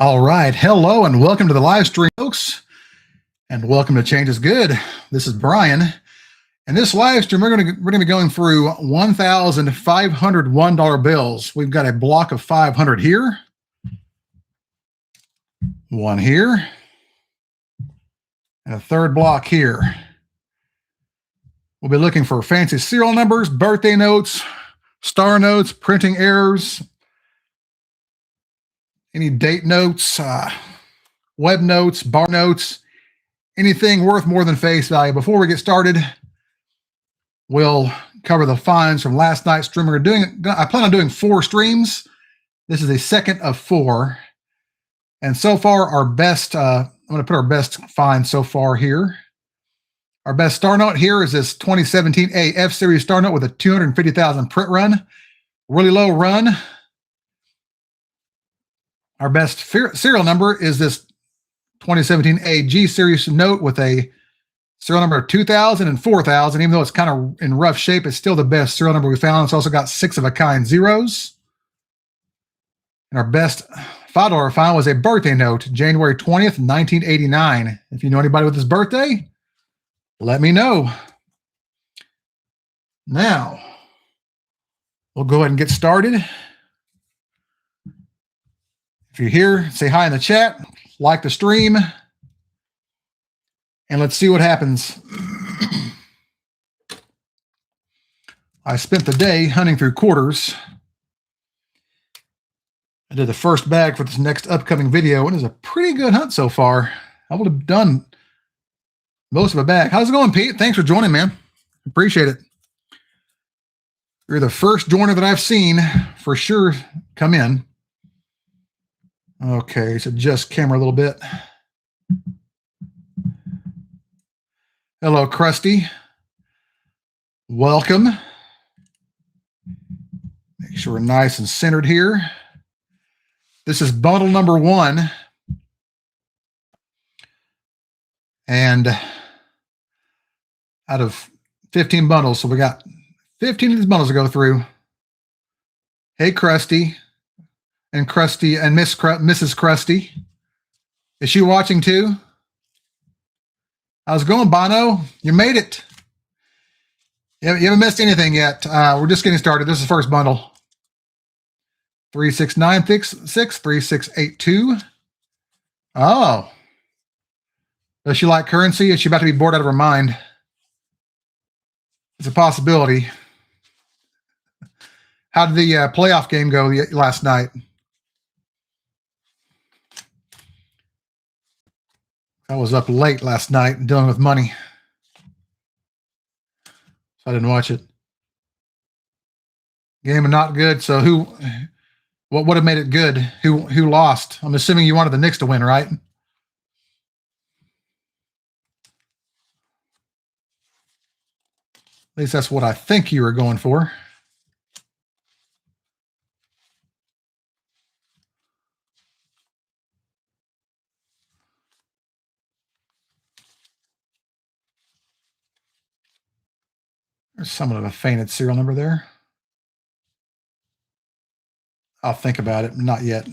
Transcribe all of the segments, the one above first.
All right. Hello and welcome to the live stream, folks. And welcome to Change is Good. This is Brian. In this live stream, we're going to be going through $1,501 bills. We've got a block of 500 here. One here. And a third block here. We'll be looking for fancy serial numbers, birthday notes, star notes, printing errors, any date notes, web notes, bar notes, anything worth more than face value. Before we get started, we'll cover the finds from last night's stream. I plan on doing 4 streams. This is the second of 4. And so far, our best, I'm going to put our best find so far here. Our best star note here is this 2017 F Series star note with a 250,000 print run. Really low run. Our best serial number is this 2017 G Series note with a serial number of 2,000 and 4,000. Even though it's kind of in rough shape, it's still the best serial number we found. It's also got 6-of-a-kind zeros. And our best $5 find was a birthday note, January 20th, 1989. If you know anybody with his birthday, let me know. Now, we'll go ahead and get started. If you're here, say hi in the chat, like the stream, and let's see what happens. I spent the day hunting through quarters. I did the first bag for this next upcoming video, and it's a pretty good hunt so far. I would have done most of a bag. How's it going, Pete? Thanks for joining, man. Appreciate it. You're the first joiner that I've seen for sure come in. Okay, so adjust camera a little bit. Hello, Krusty. Welcome. Make sure we're nice and centered here. This is bundle number 1. And out of 15 bundles, so we got 15 of these bundles to go through. Hey, Krusty. And Krusty and Mrs. Krusty. Is she watching too? How's it going, Bono? You made it. You haven't missed anything yet. We're just getting started. This is the first bundle. 3696, 3682. Oh. Does she like currency? Is she about to be bored out of her mind? It's a possibility. How did the playoff game go last night? I was up late last night dealing with money, so I didn't watch it. Game not good. So what would have made it good? Who lost? I'm assuming you wanted the Knicks to win, right? At least that's what I think you were going for. There's somewhat of a fainted serial number there. I'll think about it. Not yet.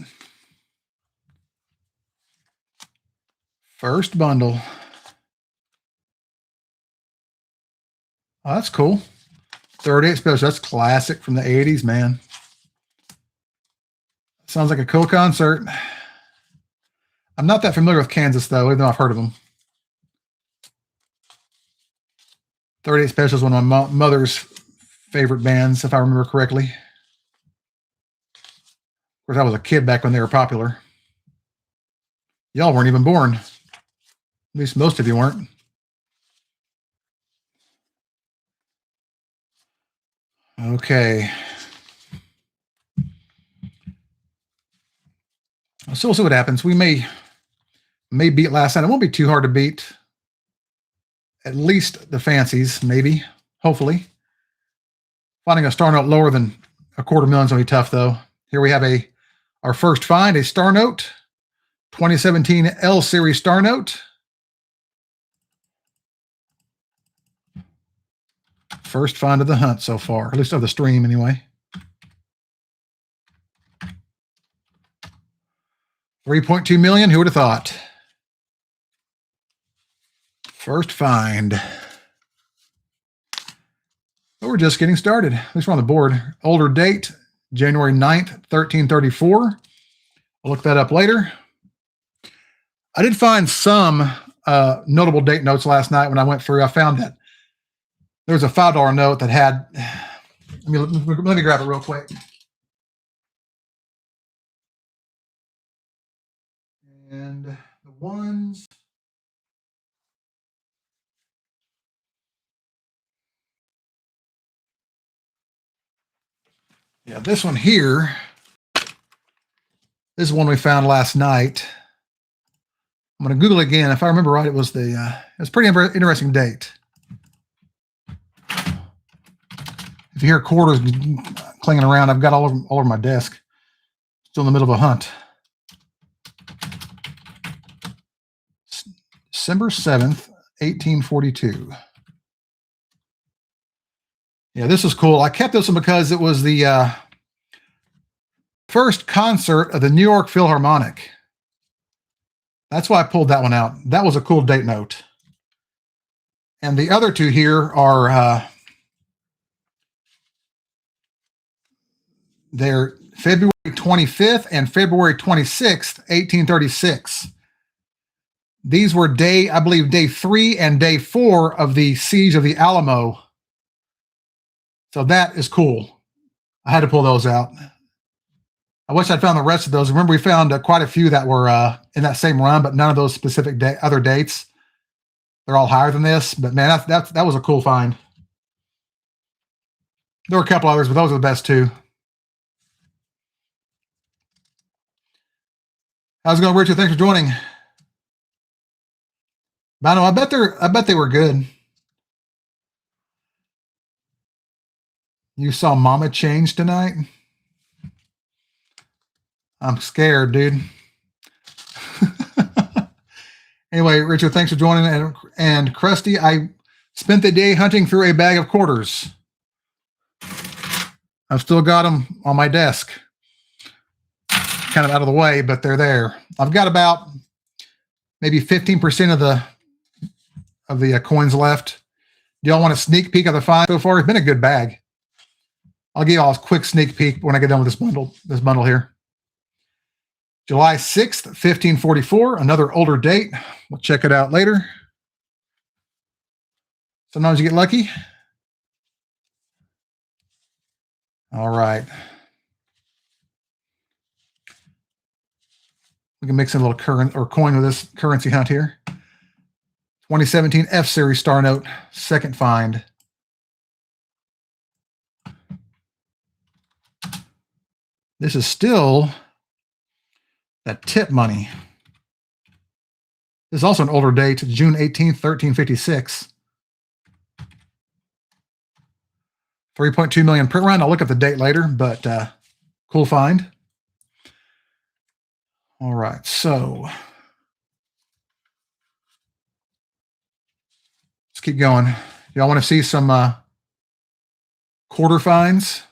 First bundle. Oh, that's cool. 38 special. That's classic from the 80s, man. Sounds like a cool concert. I'm not that familiar with Kansas, though, even though I've heard of them. 38 Special is one of my mother's favorite bands, if I remember correctly. Of course, I was a kid back when they were popular. Y'all weren't even born. At least most of you weren't. Okay. So we'll see what happens. We may beat last night. It won't be too hard to beat. At least the fancies, maybe, hopefully. Finding a star note lower than $250,000 is going to be tough, though. Here we have our first find, a star note, 2017 L Series star note. First find of the hunt so far, at least of the stream anyway. $3.2 million. Who would have thought? First find. But we're just getting started. At least we're on the board. Older date, January 9th, 1334. I'll look that up later. I did find some notable date notes last night when I went through. I found that there was a $5 note that had, let me grab it real quick. And the ones, yeah, this one here, this is one we found last night. I'm going to Google it again. If I remember right, it was the, it's a pretty interesting date. If you hear quarters clinging around, I've got all over my desk. Still in the middle of a hunt. December 7th, 1842. Yeah, this is cool. I kept this one because it was the first concert of the New York Philharmonic. That's why I pulled that one out. That was a cool date note. And the other two here are they're February 25th and February 26th, 1836. These were I believe, day 3 and day 4 of the siege of the Alamo. So that is cool. I had to pull those out. I wish I'd found the rest of those. Remember, we found quite a few that were in that same run, but none of those specific other dates. They're all higher than this. But man, that was a cool find. There were a couple others, but those are the best two. How's it going, Richard? Thanks for joining. Bono, I bet they were good. You saw Mama change tonight? I'm scared, dude. Anyway, Richard, thanks for joining. And Krusty, I spent the day hunting through a bag of quarters. I've still got them on my desk. Kind of out of the way, but they're there. I've got about maybe 15% of the coins left. Do y'all want a sneak peek of the find so far? It's been a good bag. I'll give y'all a quick sneak peek when I get done with this bundle here. July 6th, 1544, another older date. We'll check it out later. Sometimes you get lucky. All right. We can mix in a little coin with this currency hunt here. 2017 F-Series Star Note, second find. This is still that tip money. This is also an older date, June 18th, 1356. 3.2 million print run. I'll look at the date later, but cool find. All right, so let's keep going. Y'all want to see some quarter finds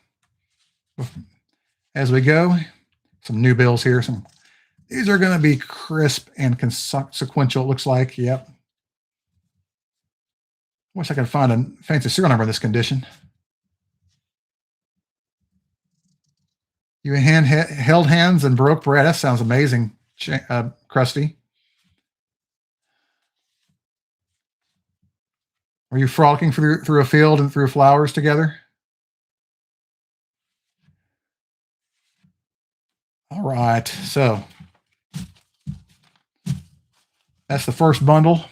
as we go? Some new bills here. These are going to be crisp and consequential, it looks like. Yep. Wish I could find a fancy serial number in this condition. You held hands and broke bread. That sounds amazing, Krusty. Were you frolicking through a field and through flowers together? All right, so that's the first bundle.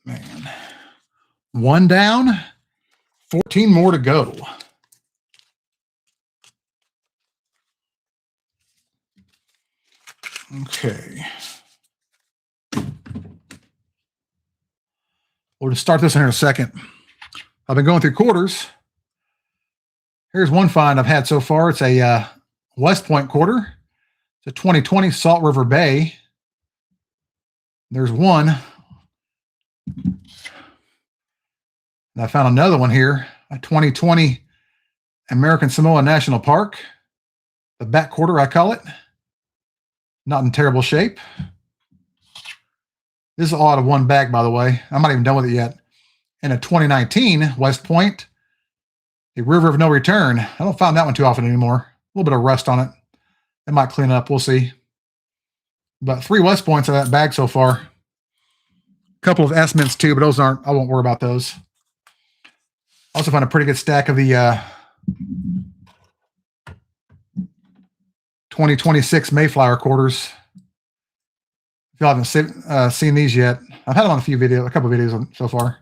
Man. One down, 14 more to go. Okay. We'll just start this in here in a second. I've been going through quarters. Here's one find I've had so far. It's a West Point quarter. It's a 2020 Salt River Bay. There's one. And I found another one here, a 2020 American Samoa National Park. The back quarter, I call it. Not in terrible shape. This is all out of one bag, by the way. I'm not even done with it yet. And a 2019 West Point, the River of No Return. I don't find that one too often anymore. A little bit of rust on it. It might clean up. We'll see. But 3 West Points out of that bag so far. A couple of S mints too, but those aren't. I won't worry about those. Also found a pretty good stack of the 2026 Mayflower quarters. If y'all haven't seen these yet, I've had them on a couple of videos so far.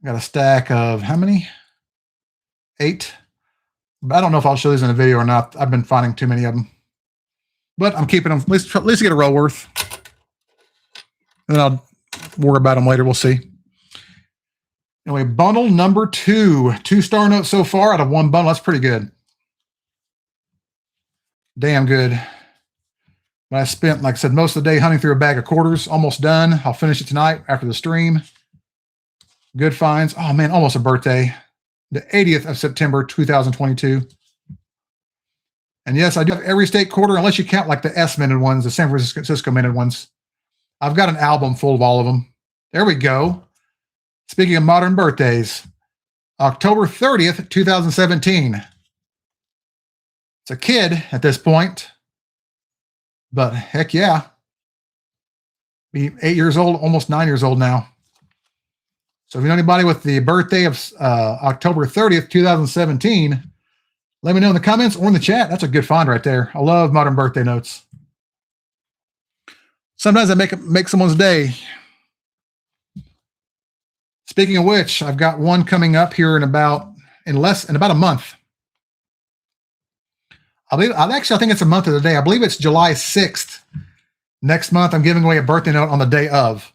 Got a stack of how many? 8. But I don't know if I'll show these in a video or not. I've been finding too many of them. But I'm keeping them, at least get a roll worth. And then I'll worry about them later. We'll see. Anyway, bundle number 2. 2 star notes so far out of 1 bundle. That's pretty good. Damn good. But I spent, like I said, most of the day hunting through a bag of quarters. Almost done. I'll finish it tonight after the stream. Good finds. Oh, man, almost a birthday. The 80th of September, 2022. And yes, I do have every state quarter, unless you count like the S-minted ones, the San Francisco minted ones. I've got an album full of all of them. There we go. Speaking of modern birthdays, October 30th, 2017. It's a kid at this point, but heck yeah. Be 8 years old, almost 9 years old now. So if you know anybody with the birthday of October 30th, 2017, let me know in the comments or in the chat. That's a good find right there. I love modern birthday notes. Sometimes I make someone's day. Speaking of which, I've got one coming up here in about a month. I think it's a month of the day. I believe it's July 6th. Next month, I'm giving away a birthday note on the day of.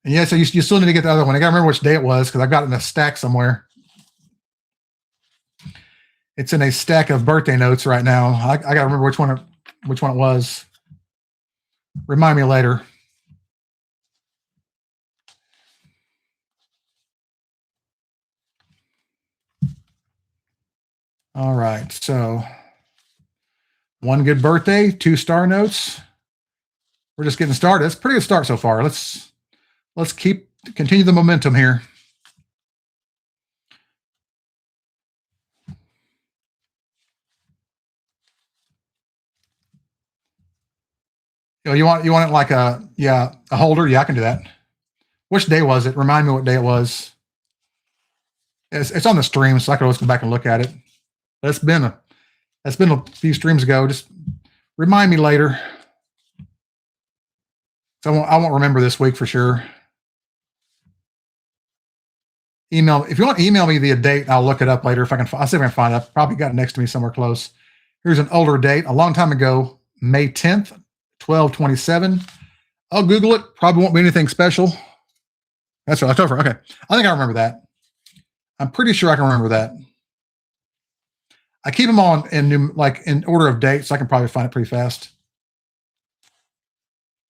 And yeah, so you still need to get the other one. I got to remember which day it was because I've got it in a stack somewhere. It's in a stack of birthday notes right now. I got to remember which one it was. Remind me later. All right, so 1 good birthday, 2 star notes. We're just getting started. It's a pretty good start so far. Let's continue the momentum here. You want it like a holder? Yeah, I can do that. Which day was it? Remind me what day it was. It's on the stream, so I can always go back and look at it. That's been a few streams ago. Just remind me later. So I won't remember this week for sure. If you want to email me the date, I'll look it up later if I can. I'll see if I can find it. I've probably got it next to me somewhere close. Here's an older date, a long time ago, May 10th, 12/27. I'll Google it. Probably won't be anything special. That's right, October. Okay, I think I remember that. I'm pretty sure I can remember that. I keep them all in order of dates, so I can probably find it pretty fast.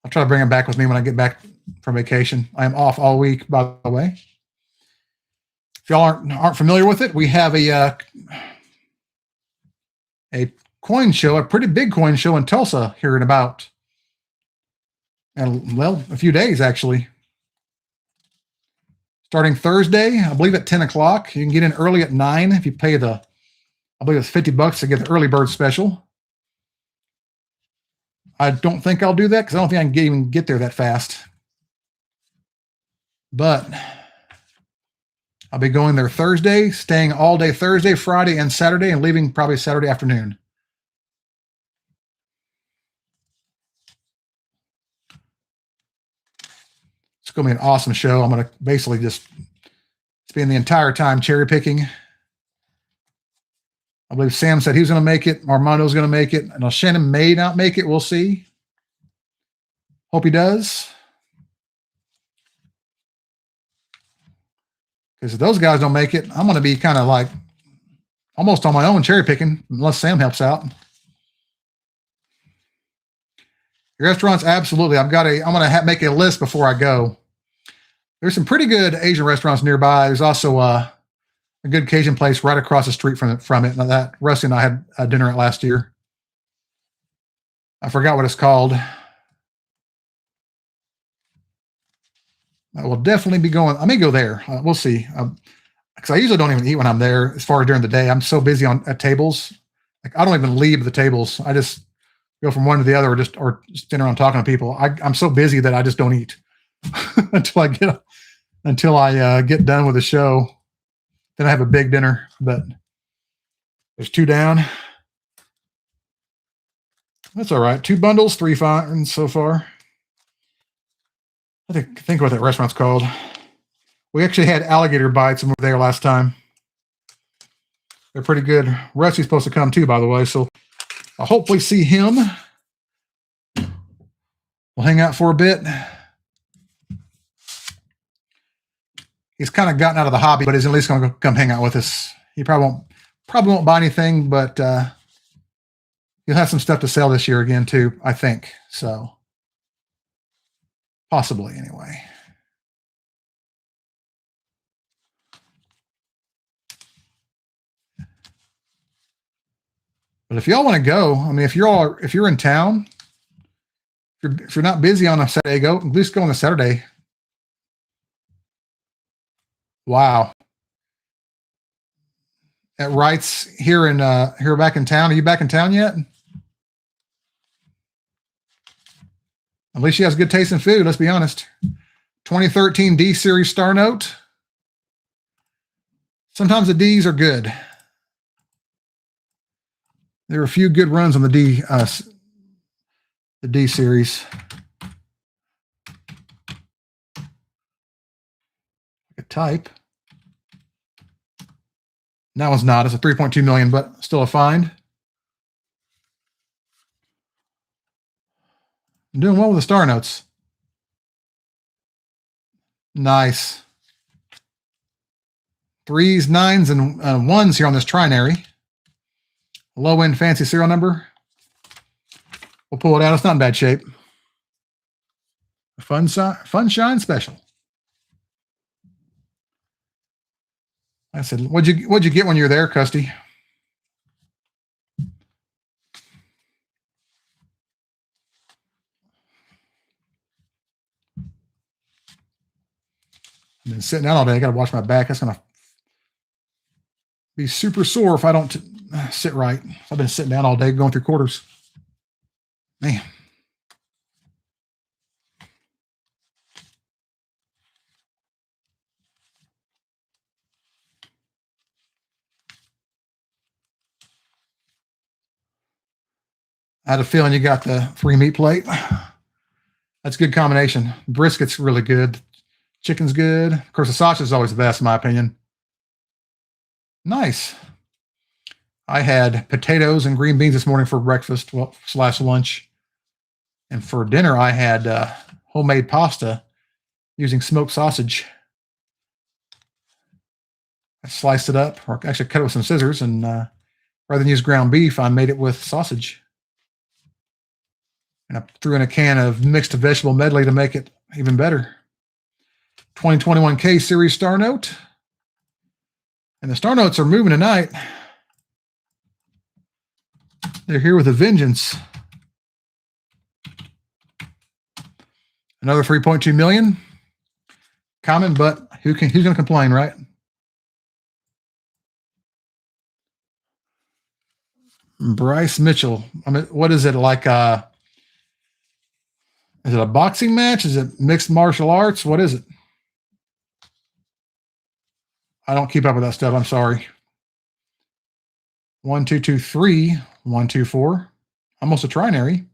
I'll try to bring them back with me when I get back from vacation. I am off all week, by the way. If y'all aren't familiar with it, we have a coin show, a pretty big coin show in Tulsa here in about, a few days actually. Starting Thursday, I believe at 10 o'clock. You can get in early at 9 if you pay I believe it's $50 to get the early bird special. I don't think I'll do that because I don't think I can even get there that fast. But I'll be going there Thursday, staying all day Thursday, Friday, and Saturday, and leaving probably Saturday afternoon. It's going to be an awesome show. I'm going to basically just spend the entire time cherry picking. I believe Sam said he was going to make it. Armando's going to make it. And Shannon may not make it. We'll see. Hope he does. Because if those guys don't make it, I'm going to be kind of like almost on my own cherry picking, unless Sam helps out. Restaurants, absolutely. I'm going to make a list before I go. There's some pretty good Asian restaurants nearby. There's also a a good Cajun place right across the street from it. Now that Rusty and I had dinner at last year. I forgot what it's called. I will definitely be going. I may go there. We'll see. Because I usually don't even eat when I'm there. As far as during the day, I'm so busy at tables. Like I don't even leave the tables. I just go from one to the other, or just stand around talking to people. I'm so busy that I just don't eat until I get done with the show. Then I have a big dinner. But there's 2 down. That's all right. 2 bundles, 3 fines so far. I think what that restaurant's called. We actually had alligator bites when we were there last time. They're pretty good. Rusty's supposed to come too, by the way, so I'll hopefully see him. We'll hang out for a bit. He's kind of gotten out of the hobby, but he's at least going to come hang out with us. He probably won't buy anything, but he'll have some stuff to sell this year again too, I think. So possibly, anyway. But if y'all want to go, I mean, if you're in town, if you're not busy on a Saturday, go at least go on a Saturday. Wow. At Wright's here back in town. Are you back in town yet? At least she has good taste in food, let's be honest. 2013 D Series Star Note. Sometimes the D's are good. There are a few good runs on the D Series. A type. That one's not. It's a 3.2 million, but still a find. I'm doing well with the Star Notes. Nice. 3s, 9s, and 1s here on this trinary. Low-end fancy serial number. We'll pull it out. It's not in bad shape. A fun shine special. I said, what'd you get when you were there, Custy? I've been sitting out all day. I got to watch my back. That's going to be super sore if I don't sit right. I've been sitting down all day going through quarters. Man. I had a feeling you got the 3 meat plate. That's a good combination. Brisket's really good. Chicken's good. Of course, the sausage is always the best, in my opinion. Nice. I had potatoes and green beans this morning for breakfast, / lunch. And for dinner, I had homemade pasta using smoked sausage. I sliced it up, or actually cut it with some scissors, and rather than use ground beef, I made it with sausage. And I threw in a can of mixed vegetable medley to make it even better. 2021 K Series Star Note. And the Star Notes are moving tonight. They're here with a vengeance. Another 3.2 million. Common, but who's going to complain, right? Bryce Mitchell. I mean, what is it like? Is it a boxing match? Is it mixed martial arts? What is it? I don't keep up with that stuff. I'm sorry. 1, 2, 2, 3, 1, 2, 4. Almost a trinary.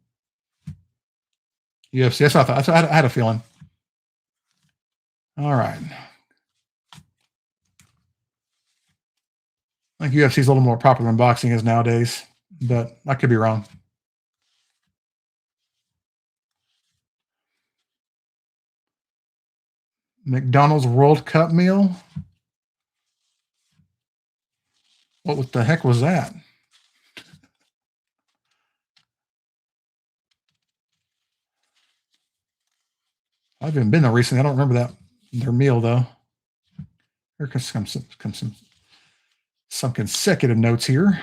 UFC. That's what I thought. I had a feeling. All right. I think UFC is a little more popular than boxing is nowadays, but I could be wrong. McDonald's World Cup meal. What the heck was that? I haven't been there recently. I don't remember their meal though. Here comes some some consecutive notes here.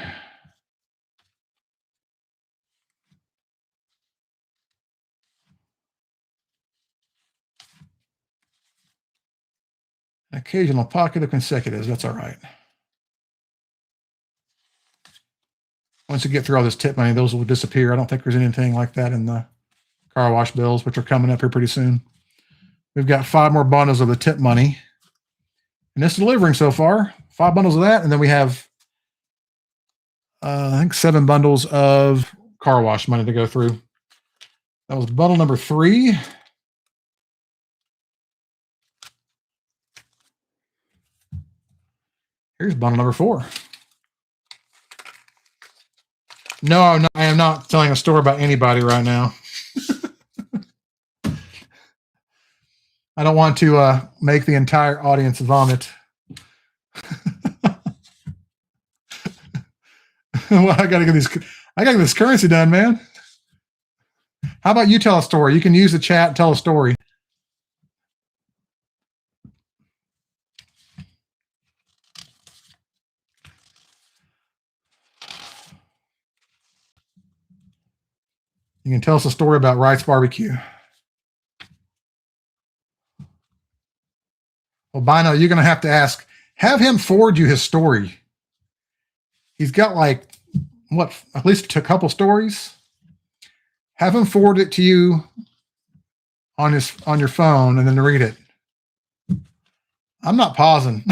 An occasional pocket of consecutives, that's all right. Once you get through all this tip money, those will disappear. I don't think there's anything like that in the car wash bills, which are coming up here pretty soon. We've got 5 more bundles of the tip money. And it's delivering so far. 5 bundles of that. And then we have, I think, 7 bundles of car wash money to go through. That was bundle number 3. Here's bundle number 4. No, I am not telling a story about anybody right now. I don't want to make the entire audience vomit. Well, I gotta get this currency done, man. How about you tell a story? You can use the chat and tell a story. You can tell us a story about Wright's Barbecue. Well, Bino, you're going to have him forward you his story. He's got like, at least a couple stories. Have him forward it to you on your phone and then read it. I'm not pausing.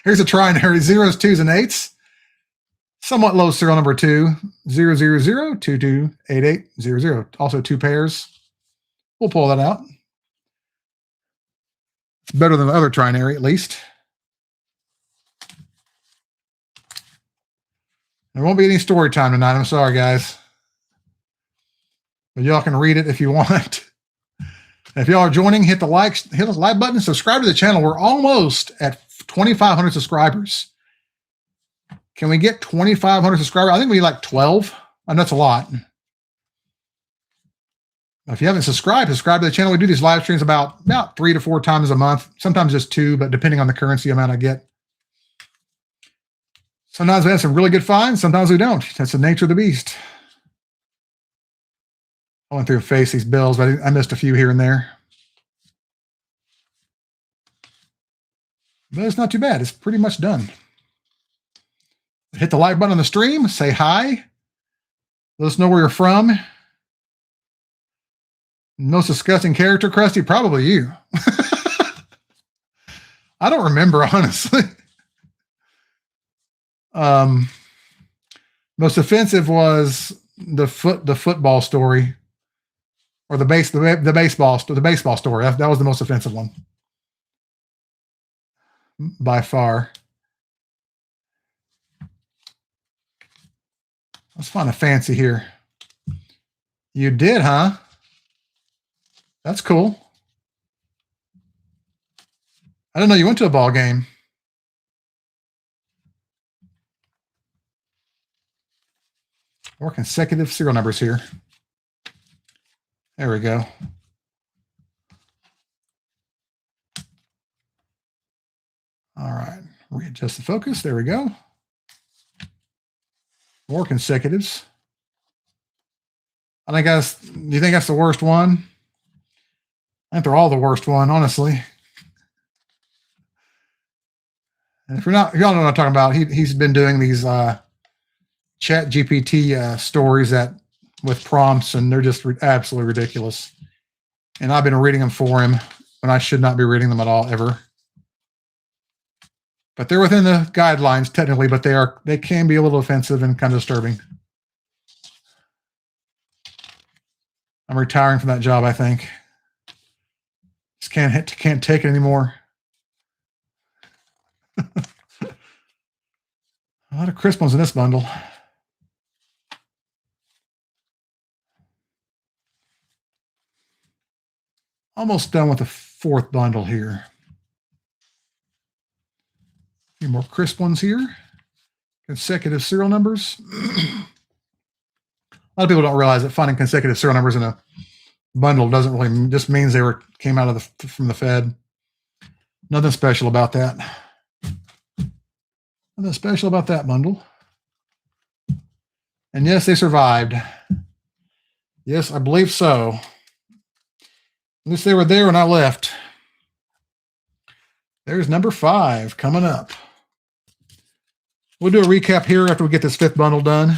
Here's a trinary, 0s, 2s, and 8s. Somewhat low serial number 2, 000 228800. Also 2 pairs. We'll pull that out. It's better than the other trinary, at least. There won't be any story time tonight. I'm sorry, guys. But y'all can read it if you want. If y'all are joining, hit the like button, subscribe to the channel. We're almost at 2,500 subscribers. Can we get 2,500 subscribers? I think we need like 12. And that's a lot. If you haven't subscribe to the channel. We do these live streams about 3 to 4 times a month. Sometimes just 2, but depending on the currency amount I get. Sometimes we have some really good finds. Sometimes we don't. That's the nature of the beast. I went through and faced these bills, but I missed a few here and there. But it's not too bad. It's pretty much done. Hit the like button on the stream. Say hi. Let us know where you're from. Most disgusting character, Krusty? Probably you. I don't remember, honestly. Most offensive was the football story, or the baseball story. That was the most offensive one by far. Let's find a fancy here. You did, huh? That's cool. I didn't know you went to a ball game. More consecutive serial numbers here. There we go. All right. Readjust the focus. There we go. More consecutives. Do you think that's the worst one? I think they're all the worst one, honestly. And if y'all know what I'm talking about, he's been doing these Chat GPT stories with prompts, and they're just absolutely ridiculous. And I've been reading them for him when I should not be reading them at all, ever. But they're within the guidelines technically, but they can be a little offensive and kind of disturbing. I'm retiring from that job, I think. Just can't take it anymore. A lot of crisp ones in this bundle. Almost done with the 4th bundle here. A few more crisp ones here. Consecutive serial numbers. A lot of people don't realize that finding consecutive serial numbers in a bundle doesn't really just means they came out from the Fed. Nothing special about that. Nothing special about that bundle. And yes, they survived. Yes, I believe so. At least they were there when I left. There's number 5 coming up. We'll do a recap here after we get this 5th bundle done.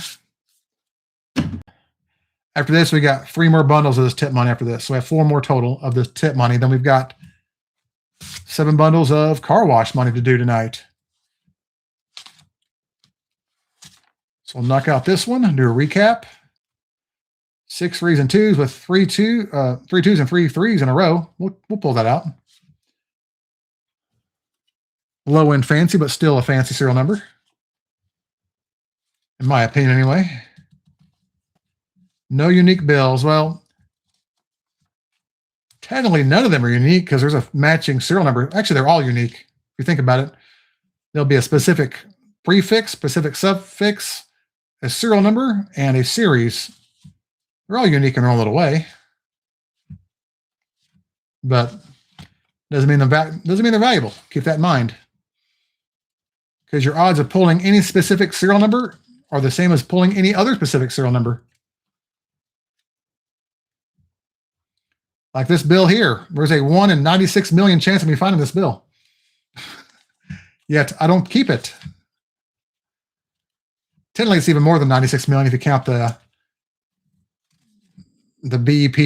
After this, we got 3 more bundles of this tip money after this. So we have 4 more total of this tip money. Then we've got 7 bundles of car wash money to do tonight. So we'll knock out this one and do a recap. 6 3s and 2s with 3 2s and 3 3s in a row. We'll pull that out. Low end fancy, but still a fancy serial number. In my opinion, anyway. No unique bills. Well, technically none of them are unique because there's a matching serial number. Actually, they're all unique. If you think about it, there'll be a specific prefix, specific suffix, a serial number, and a series. They're all unique in their own little way. But doesn't mean they're valuable. Keep that in mind. Because your odds of pulling any specific serial number are the same as pulling any other specific serial number. Like this bill here, there's a 1 in 96 million chance of me finding this bill. Yet I don't keep it. Technically, it's even more than 96 million if you count the BEP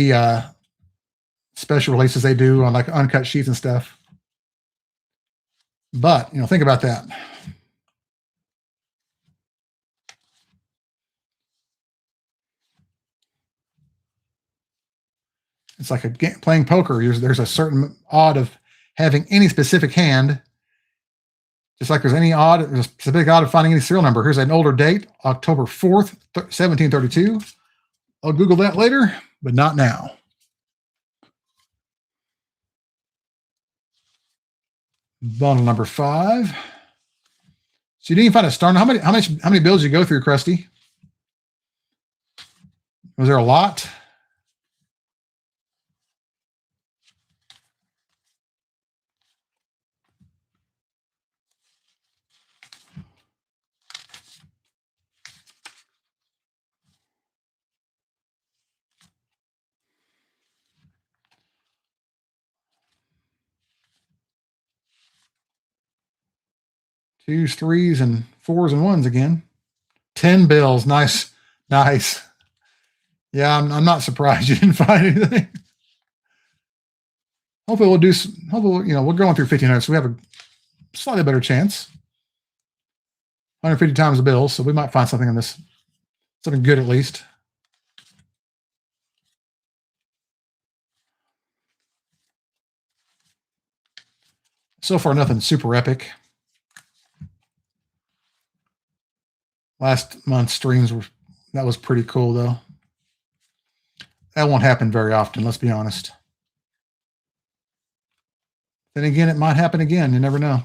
special releases they do on like uncut sheets and stuff. But, think about that. It's like playing poker. There's a certain odd of having any specific hand. Just like there's a specific odd of finding any serial number. Here's an older date, October 4th, 1732. I'll Google that later, but not now. Bundle number 5. So you didn't even find a star. How many bills did you go through, Krusty? Was there a lot? Twos, 3s, and 4s and 1s again. 10 bills. Nice. Yeah, I'm not surprised you didn't find anything. Hopefully we're going through 1,500, so we have a slightly better chance. 150 times the bills, so we might find something in this. Something good at least. So far, nothing super epic. Last month's streams that was pretty cool though. That won't happen very often, let's be honest. Then again, it might happen again. You never know.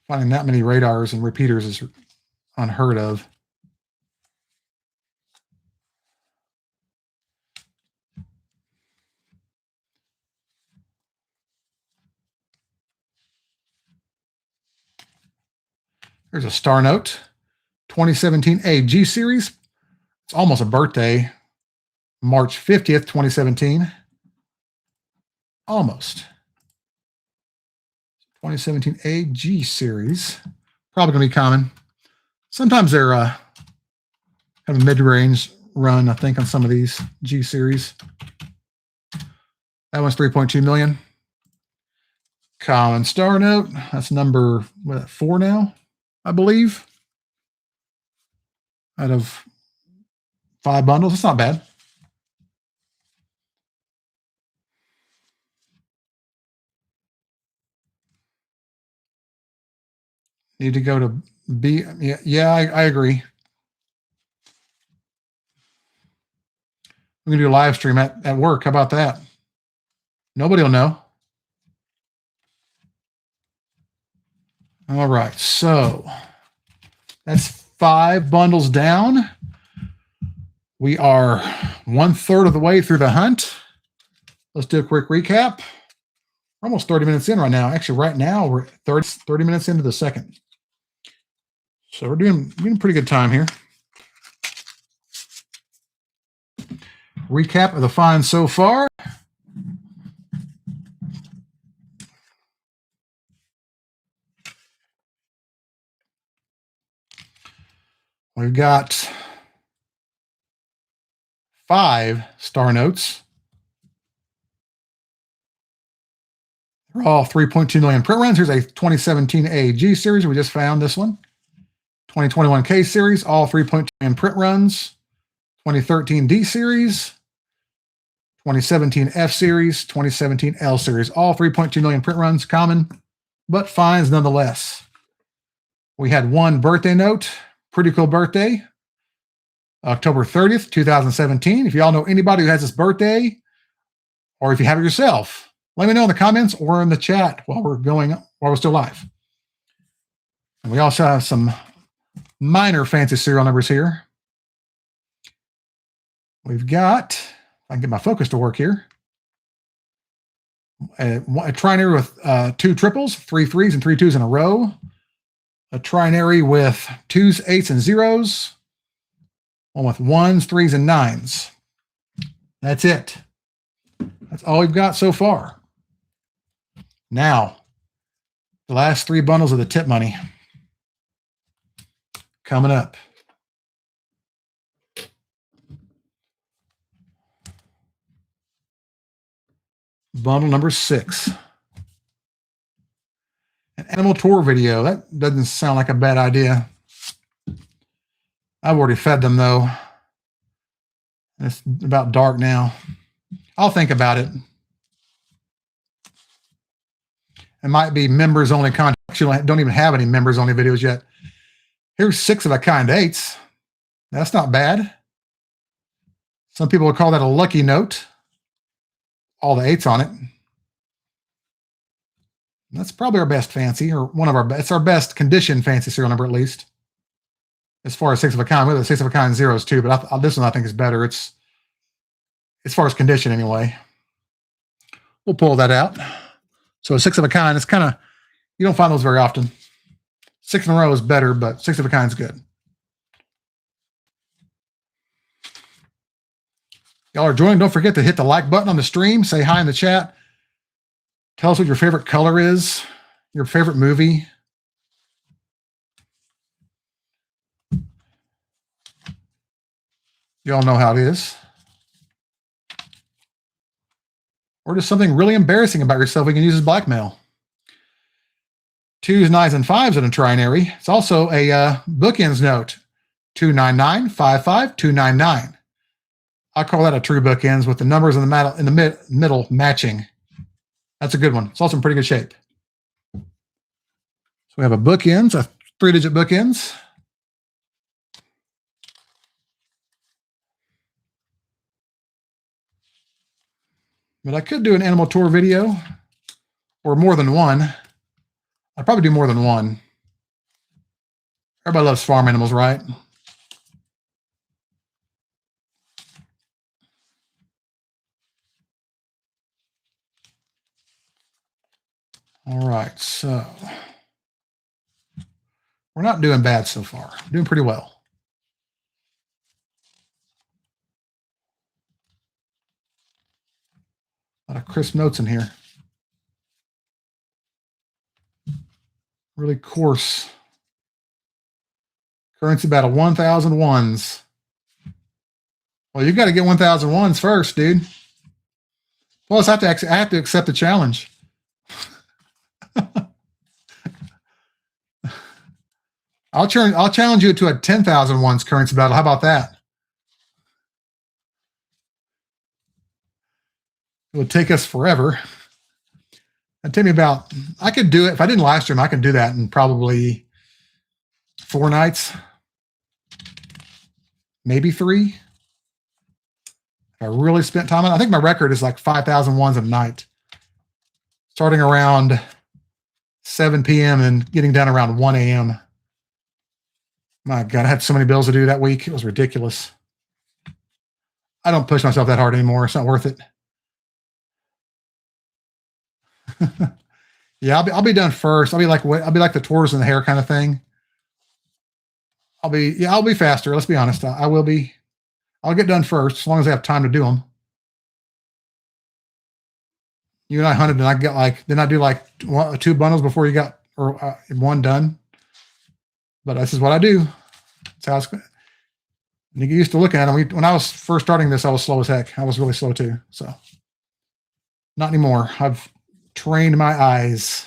Finding that many radars and repeaters is unheard of. There's a star note, 2017 AG series. It's almost a birthday, March 50th, 2017. Almost. 2017 AG series. Probably going to be common. Sometimes they're have a mid-range run, I think, on some of these G series. That one's 3.2 million. Common star note. That's number 4 now, I believe. Out of 5 bundles. It's not bad. Need to go to B. Yeah, I agree. We're going to do a live stream at work. How about that? Nobody will know. All right. So that's 5 bundles down. We are 1/3 of the way through the hunt. Let's do a quick recap. We're almost 30 minutes in right now. Actually, right now we're 30 minutes into the second. So we're doing pretty good time here. Recap of the finds so far. We've got 5 star notes. They're all 3.2 million print runs. Here's a 2017 AAG series. We just found this one. 2021 K series, all 3.2 million print runs. 2013 D series. 2017 F series. 2017 L series, all 3.2 million print runs. Common, but finds nonetheless. We had one birthday note. Pretty cool birthday. October 30th, 2017. If y'all know anybody who has this birthday, or if you have it yourself, let me know in the comments or in the chat while we're still live. And we also have some minor fancy serial numbers here. We've got, if I can get my focus to work here, a trinary with 2 triples, 3 3s and 3 2s in a row. A trinary with 2s, 8s, and 0s. One with 1s, 3s, and 9s. That's it. That's all we've got so far. Now, the last 3 bundles of the tip money coming up. Bundle number 6. An animal tour video. That doesn't sound like a bad idea. I've already fed them, though. It's about dark now. I'll think about it. It might be members only content. Actually, don't even have any members only videos yet. Here's 6 of a kind 8s. That's not bad. Some people would call that a lucky note. All the 8s on it. That's probably our best fancy, or one of our best. It's our best condition fancy serial number, at least. As far as 6 of a kind, we have the 6 of a kind 0s too, but this one I think is better. It's as far as condition anyway. We'll pull that out. So a 6 of a kind, it's kind of, you don't find those very often. 6 in a row is better, but 6 of a kind is good. Y'all are joining. Don't forget to hit the like button on the stream. Say hi in the chat. Tell us what your favorite color is, your favorite movie. Y'all know how it is. Or just something really embarrassing about yourself we can use as blackmail. 2s, 9s, and 5s in a trinary. It's also a bookends note. 29955 I call that a true bookends with the numbers in the middle matching. That's a good one. It's also in pretty good shape. So we have a bookends, a 3-digit bookends. But I could do an animal tour video, or more than one. I'd probably do more than one. Everybody loves farm animals, right? All right, so we're not doing bad so far. We're doing pretty well. A lot of crisp notes in here. Really coarse. Currency about a 1,000 ones. Well, you got to get 1,000 ones first, dude. Plus, I have to accept the challenge. I'll challenge you to a 10,000 ones currency battle. How about that? It would take us forever. It'd take me about, I could do it. If I didn't live stream, I could do that in probably 4 nights. Maybe 3. If I really spent time on it. I think my record is like 5,000 ones a night. Starting around 7 p.m. and getting done around 1 a.m. My God, I had so many bills to do that week. It was ridiculous. I don't push myself that hard anymore. It's not worth it. Yeah, I'll be done first. I'll be like the tortoise in the hare kind of thing. I'll be faster. Let's be honest. I will be. I'll get done first as long as I have time to do them. You and I hunted, and I got then I do like 2 bundles before you got one done. But this is what I do. That's how it's. You get used to looking at them. When I was first starting this, I was slow as heck. I was really slow too. So not anymore. I've trained my eyes.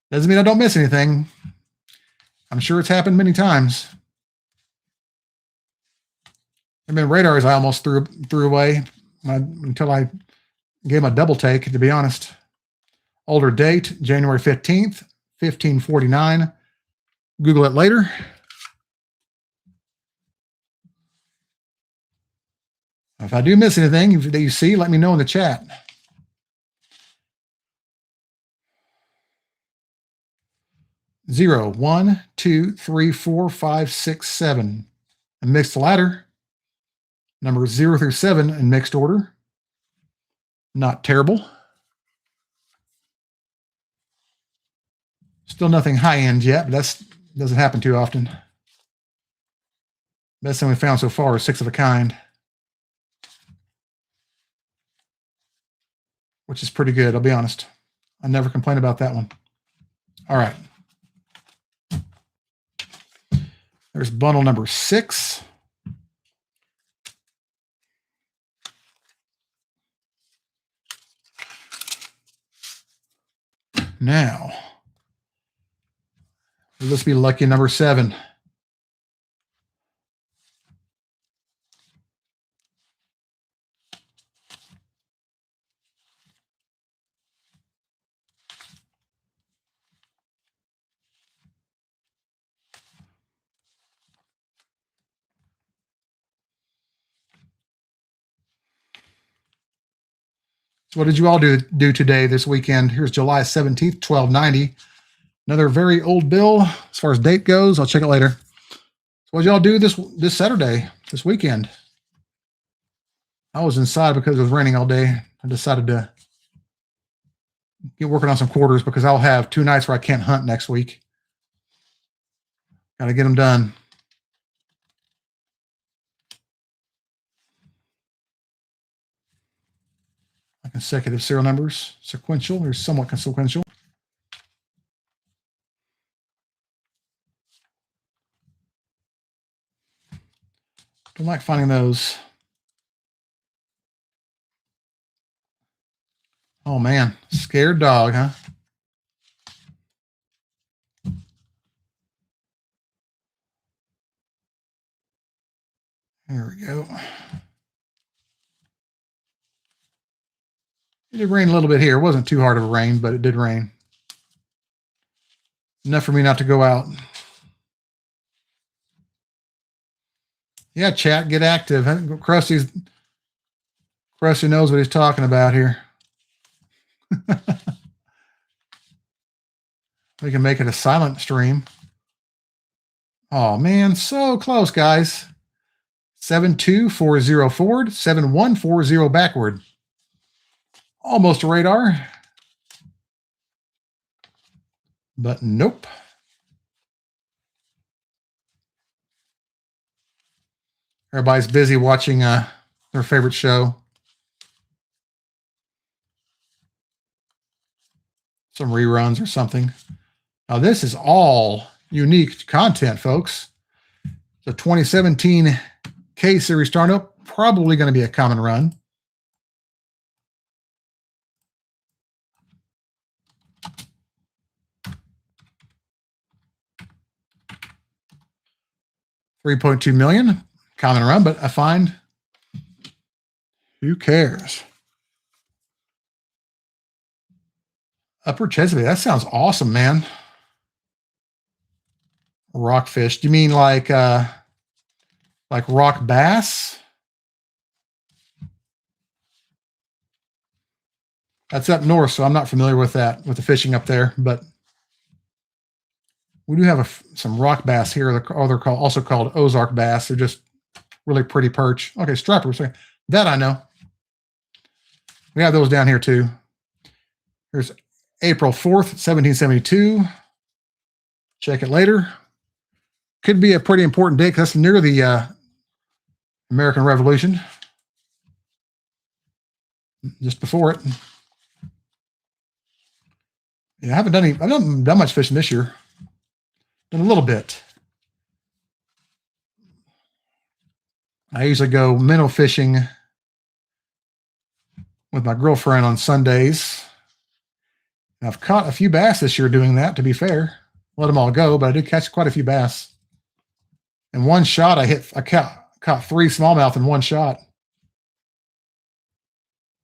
Doesn't mean I don't miss anything. I'm sure it's happened many times. I mean, radars I almost threw away until I gave them a double take, to be honest. Older date, January 15th, 1549. Google it later. If I do miss anything that you see, let me know in the chat. Zero, 1, 2, 3, 4, 5, 6, 7. And mixed ladder. Numbers 0 through 7 in mixed order. Not terrible. Still nothing high end yet, but that doesn't happen too often. Best thing we found so far is 6 of a kind, which is pretty good, I'll be honest. I never complain about that one. All right. There's bundle number 6. Now, let's be lucky number 7. So what did you all do today, this weekend? Here's July 17th, 1290. Another very old bill as far as date goes. I'll check it later. So what did y'all do this Saturday, this weekend? I was inside because it was raining all day. I decided to get working on some quarters because I'll have 2 nights where I can't hunt next week. Got to get them done. Consecutive serial numbers, sequential or somewhat consequential. Don't like finding those. Oh man, scared dog, huh? There we go. It did rain a little bit here. It wasn't too hard of a rain, but it did rain. Enough for me not to go out. Yeah, chat, get active. Krusty knows what he's talking about here. We can make it a silent stream. Oh, man, so close, guys. 7240 forward, 7140 backward. Almost a radar. But nope. Everybody's busy watching their favorite show. Some reruns or something. Now, this is all unique content, folks. The 2017 K-Series startup, probably going to be a common run. $3.2 million, common run, but I find who cares? Upper Chesapeake, that sounds awesome, man. Rockfish, do you mean like rock bass? That's up north, so I'm not familiar with that, with the fishing up there, but we do have some rock bass here. They're also called Ozark bass. They're just really pretty perch. Okay, stripers. That I know. We have those down here too. Here's April 4th, 1772. Check it later. Could be a pretty important date because that's near the American Revolution. Just before it. Yeah, I haven't done much fishing this year. Done a little bit. I usually go minnow fishing with my girlfriend on Sundays. And I've caught a few bass this year doing that, to be fair. Let them all go, but I did catch quite a few bass. In one shot, I caught 3 smallmouth in one shot.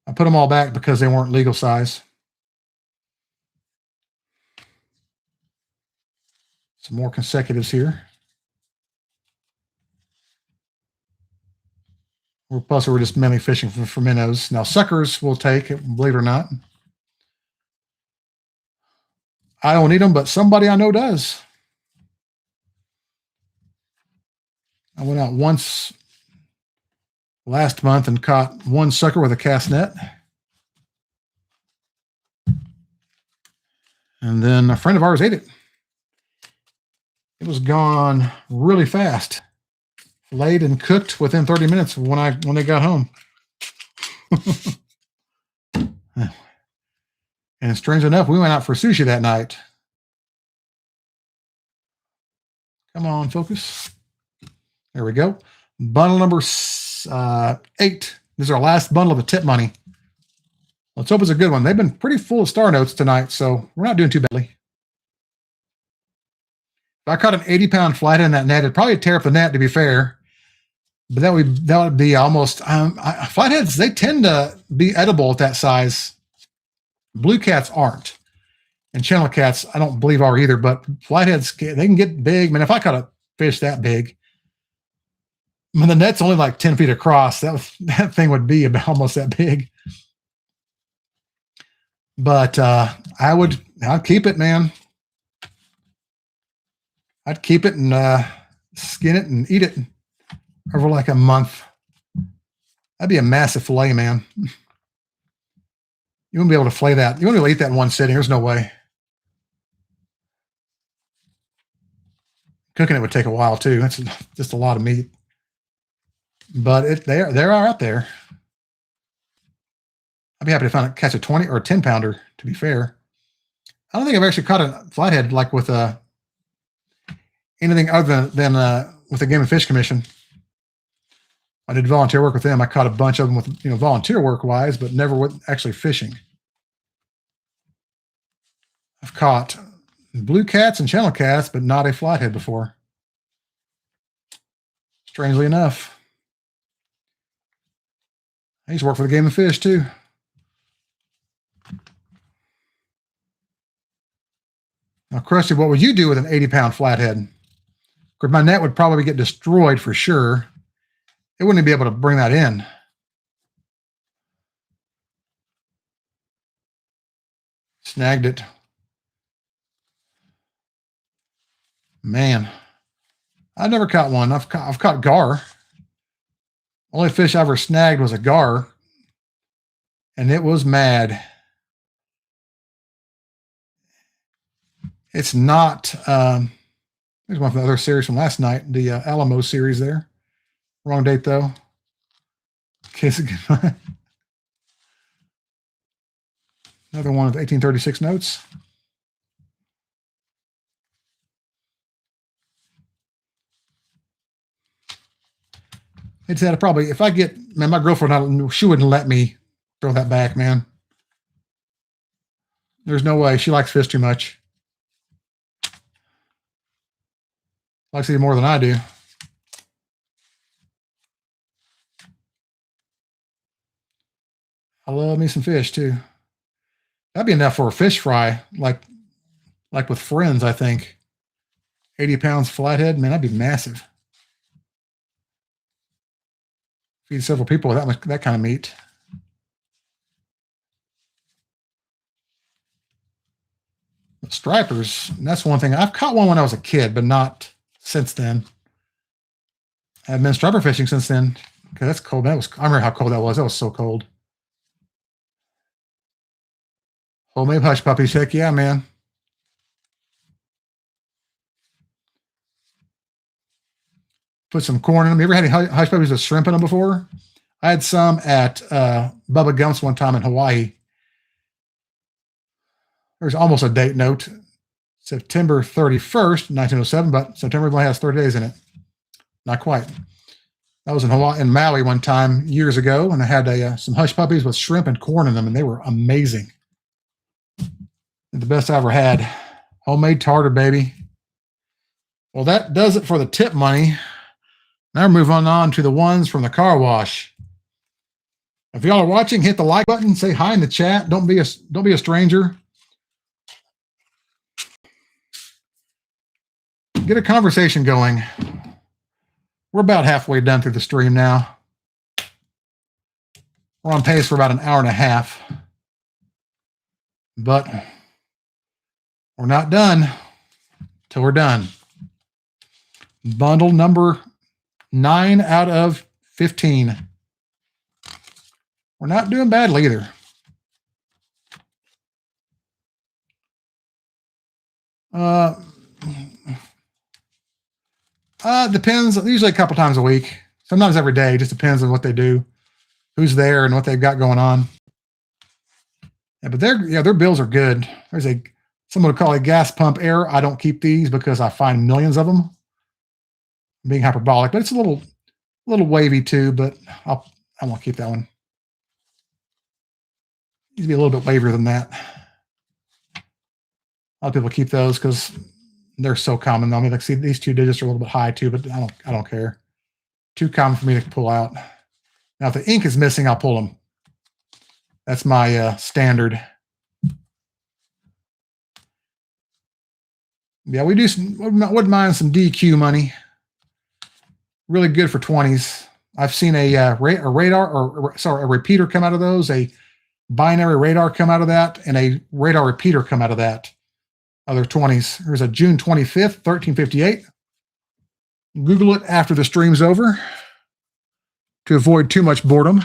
I put them all back because they weren't legal size. Some more consecutives here. Plus, we're just mainly fishing for minnows. Now, suckers we'll take, believe it or not. I don't need them, but somebody I know does. I went out once last month and caught 1 sucker with a cast net. And then a friend of ours ate it. It was gone really fast. Laid and cooked within 30 minutes when they got home. And strange enough, we went out for sushi that night. Come on, focus. There we go. Bundle number 8. This is our last bundle of the tip money. Let's hope it's a good one. They've been pretty full of star notes tonight, so we're not doing too badly. If I caught an 80-pound flathead in that net, it'd probably tear up the net, to be fair. But that would be almost flatheads. They tend to be edible at that size. Blue cats aren't, and channel cats I don't believe are either. But flatheads, they can get big. I mean, if I caught a fish that big, when the net's only like 10 feet across, that thing would be about almost that big. But I'd keep it, man. I'd keep it and skin it and eat it over like a month. That'd be a massive fillet, man. You wouldn't be able to fillet that. You wouldn't be able to eat that in one sitting. There's no way. Cooking it would take a while too. That's just a lot of meat. But they are out there. I'd be happy to catch a 20 or a 10 pounder, to be fair. I don't think I've actually caught a flathead like with anything other than with the Game and Fish Commission. I did volunteer work with them. I caught a bunch of them with, volunteer work wise, but never with actually fishing. I've caught blue cats and channel cats, but not a flathead before. Strangely enough. I used to work for the Game and Fish too. Now, Krusty, what would you do with an 80-pound flathead? Of course, my net would probably get destroyed for sure. It wouldn't be able to bring that in. Snagged it. Man, I never caught one. I've caught gar. Only fish I ever snagged was a gar, and it was mad. It's not. There's one from the other series from last night, the Alamo series there. Wrong date, though. Case of good. Another one with 1836 notes. It's had probably, if I get, man, my girlfriend, she wouldn't let me throw that back, man. There's no way. She likes fish too much. Likes it more than I do. I love me some fish too. That'd be enough for a fish fry, like with friends, I think. 80 pounds flathead, man, that'd be massive. Feed several people with that kind of meat. But stripers, and that's one thing. I've caught one when I was a kid, but not since then. I've been striper fishing since then. Okay, that's cold. I remember how cold that was. That was so cold. Homemade hush puppies. Heck yeah, man. Put some corn in them. You ever had any hush puppies with shrimp in them before? I had some at Bubba Gump's one time in Hawaii. There's almost a date note. September 31st, 1907, but September only has 30 days in it. Not quite. I was in Hawaii, in Maui one time years ago, and I had some hush puppies with shrimp and corn in them, and they were amazing. The best I ever had. Homemade tartar, baby. Well, that does it for the tip money. Now we're moving on to the ones from the car wash. If y'all are watching, hit the like button, say hi in the chat. Don't be a stranger. Get a conversation going. We're about halfway done through the stream now. We're on pace for about an hour and a half. But we're not done till we're done. Bundle number 9 out of 15. We're not doing badly either. Depends. Usually a couple times a week. Sometimes every day. Just depends on what they do, who's there, and what they've got going on. Yeah, but their bills are good. There's someone would call it gas pump error. I don't keep these because I find millions of them. I'm being hyperbolic, but it's a little wavy too. But I won't keep that one. It needs to be a little bit wavier than that. A lot of people keep those because they're so common. I mean, like, see, these 2 digits are a little bit high too, but I don't care. Too common for me to pull out. Now, if the ink is missing, I'll pull them. That's my standard. Yeah, we do wouldn't mind some DQ money. Really good for 20s. I've seen a repeater come out of those, a binary radar come out of that, and a radar repeater come out of that. Other 20s. Here's a June 25th, 1358. Google it after the stream's over to avoid too much boredom.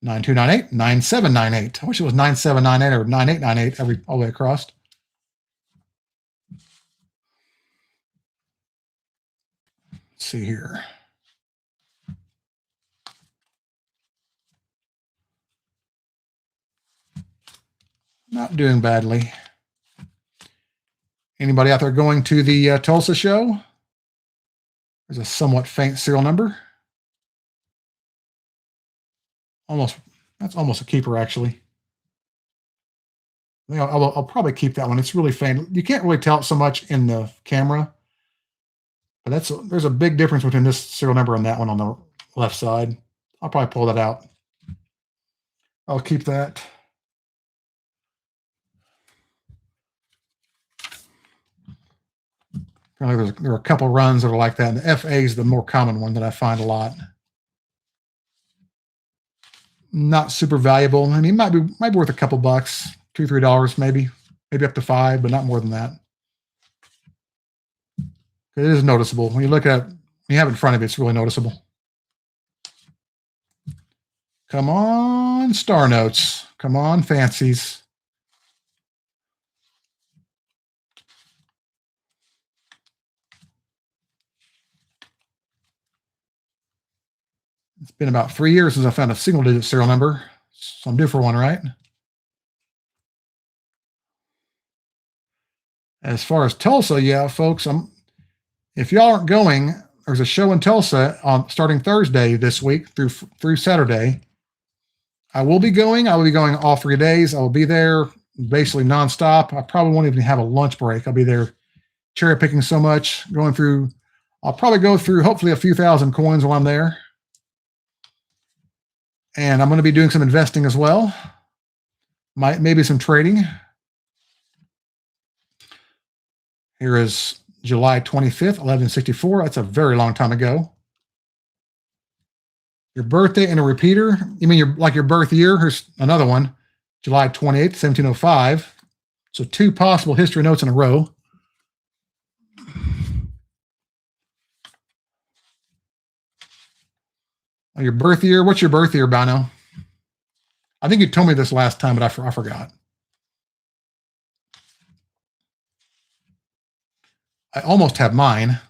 (9298) 9798. I wish it was 9798 or 9898 all the way across. Let's see here. Not doing badly. Anybody out there going to the Tulsa show? There's a somewhat faint serial number. That's almost a keeper, actually. I'll probably keep that one. It's really faint. You can't really tell it so much in the camera. But there's a big difference between this serial number and that one on the left side. I'll probably pull that out. I'll keep that. Apparently there are a couple runs that are like that, and the FA is the more common one that I find a lot. Not super valuable. I mean, it might be worth a couple bucks, $2, $3 maybe up to $5, but not more than that. It is noticeable when you look at it. When you have it in front of you, it's really noticeable. Come on, star notes. Come on, fancies. It's been about 3 years since I found a single-digit serial number, so I'm due for one, right? As far as Tulsa, yeah, folks, if y'all aren't going, there's a show in Tulsa starting Thursday this week through Saturday. I will be going. I will be going all 3 days. I will be there basically nonstop. I probably won't even have a lunch break. I'll be there cherry picking so much, going through. I'll probably go through hopefully a few thousand coins while I'm there. And I'm going to be doing some investing as well. Maybe some trading. Here is July 25th, 1164. That's a very long time ago. Your birthday and a repeater. You mean your birth year? Here's another one. July 28th, 1705. So 2 possible history notes in a row. Your birth year. What's your birth year, Bino? I think you told me this last time, but I forgot. I almost have mine.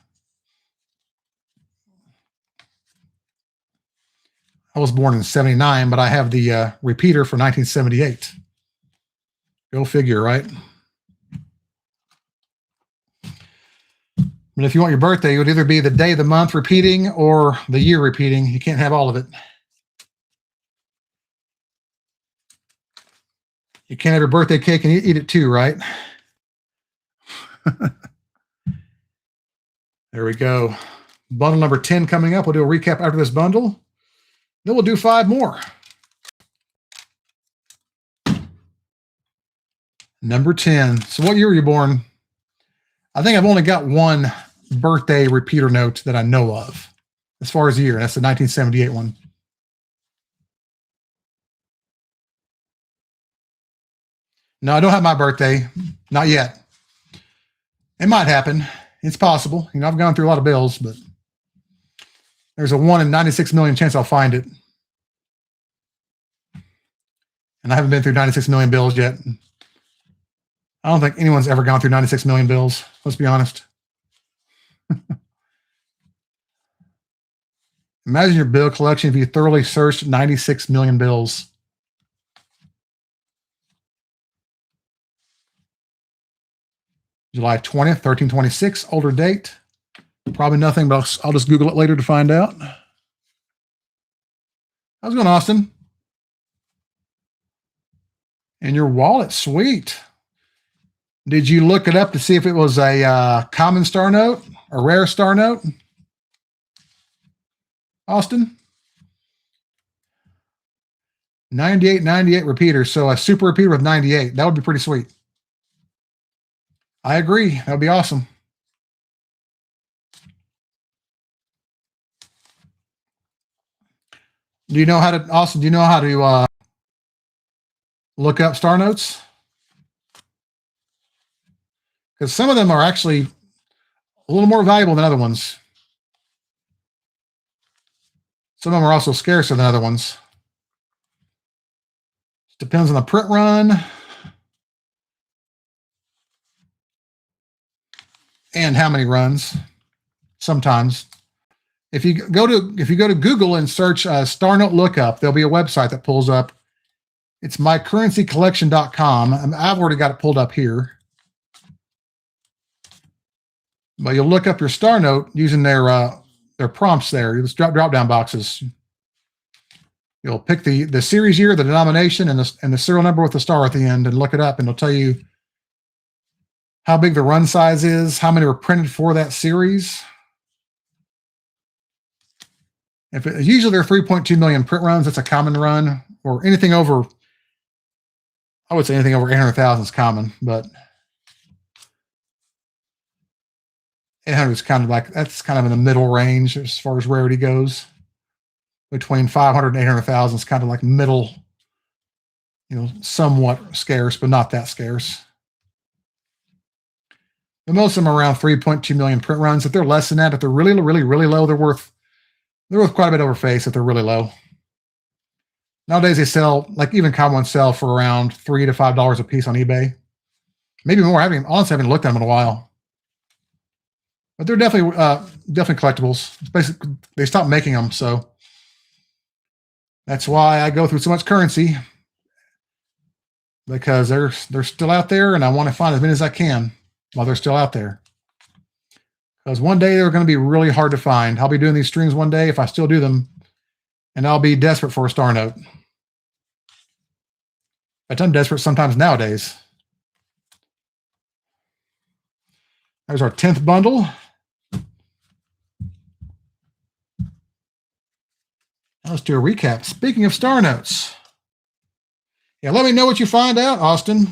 I was born in 79, but I have the repeater for 1978. Go figure, right? But if you want your birthday, it would either be the day of the month repeating or the year repeating. You can't have all of it. You can't have your birthday cake and eat it too, right? There we go. Bundle number 10 coming up. We'll do a recap after this bundle. Then we'll do 5 more. Number 10. So what year were you born? I think I've only got one birthday repeater note that I know of as far as the year. That's the 1978 one. No, I don't have my birthday. Not yet. It might happen. It's possible. You know, I've gone through a lot of bills, but there's a 1 in 96 million chance I'll find it. And I haven't been through 96 million bills yet. I don't think anyone's ever gone through 96 million bills. Let's be honest. Imagine your bill collection if you thoroughly searched 96 million bills. July 20th, 1326, older date. Probably nothing, but I'll just Google it later to find out. How's it going, Austin? And your wallet, sweet. Did you look it up to see if it was a common star note, a rare star note? Austin? 98 repeater, so a super repeater with 98. That would be pretty sweet. I agree. That would be awesome. Do you know how to, Austin, do you know how to look up star notes? Because some of them are actually a little more valuable than other ones. Some of them are also scarcer than other ones. Depends on the print run and how many runs. Sometimes, if you go to Google and search star note lookup, there'll be a website that pulls up. It's mycurrencycollection.com. I've already got it pulled up here. But you'll look up your star note using their prompts there. These drop down boxes. You'll pick the series year, the denomination, and the serial number with the star at the end, and look it up, and it'll tell you how big the run size is, how many were printed for that series. Usually there are 3.2 million print runs. That's a common run, or anything over. I would say anything over 800,000 is common, but 800 is kind of like, that's kind of in the middle range as far as rarity goes. Between 500 and 800,000 is kind of like middle, somewhat scarce, but not that scarce. But most of them are around 3.2 million print runs. If they're less than that, if they're really, really, really low, they're worth quite a bit over face if they're really low. Nowadays they sell, like even common ones sell for around $3 to $5 a piece on eBay. Maybe more. Honestly, I haven't looked at them in a while. But they're definitely collectibles. It's basically, they stopped making them, so that's why I go through so much currency, because they're still out there, and I want to find as many as I can while they're still out there. Because one day they're going to be really hard to find. I'll be doing these streams one day if I still do them, and I'll be desperate for a star note. But I'm desperate sometimes nowadays. There's our 10th bundle. Let's do a recap. Speaking of star notes. Yeah, let me know what you find out, Austin.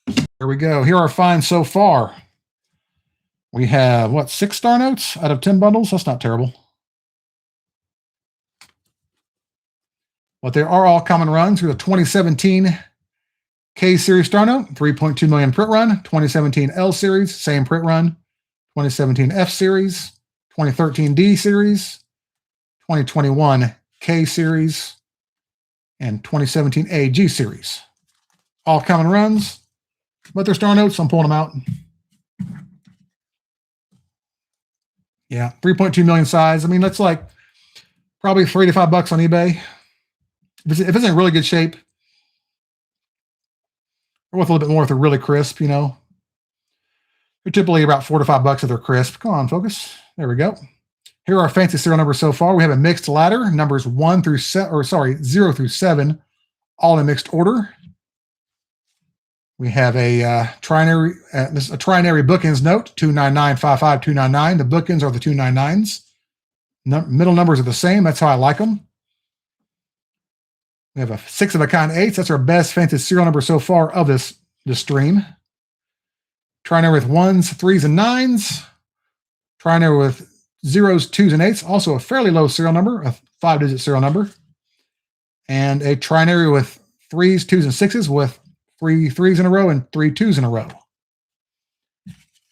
Here we go. Here are our finds so far. We have, 6 star notes out of 10 bundles? That's not terrible. But they are all common runs. Here's a 2017 K series star note, 3.2 million print run. 2017 L series, same print run. 2017 F series, 2013 D series, 2021 K series, and 2017 AG series. All common runs, but they're star notes. I'm pulling them out. Yeah, 3.2 million size. I mean, that's like probably $3 to $5 on eBay. If it's in really good shape, or worth a little bit more if they're really crisp, you know. They're typically about $4 to $5 if they're crisp. Come on, focus. There we go. Here are our fancy serial numbers so far. We have a mixed ladder, numbers 0 through 7, all in mixed order. We have a trinary, this is a trinary bookends note, 29955 The bookends are the 299s. Middle numbers are the same. That's how I like them. We have a 6 of a kind 8s. That's our best fancy serial number so far of this stream. Trinary with 1s, 3s, and 9s. Trinary with 0s, 2s, and 8s. Also a fairly low serial number, a 5-digit serial number. And a trinary with 3s, 2s, and 6s with 3 3s in a row and 3 2s in a row.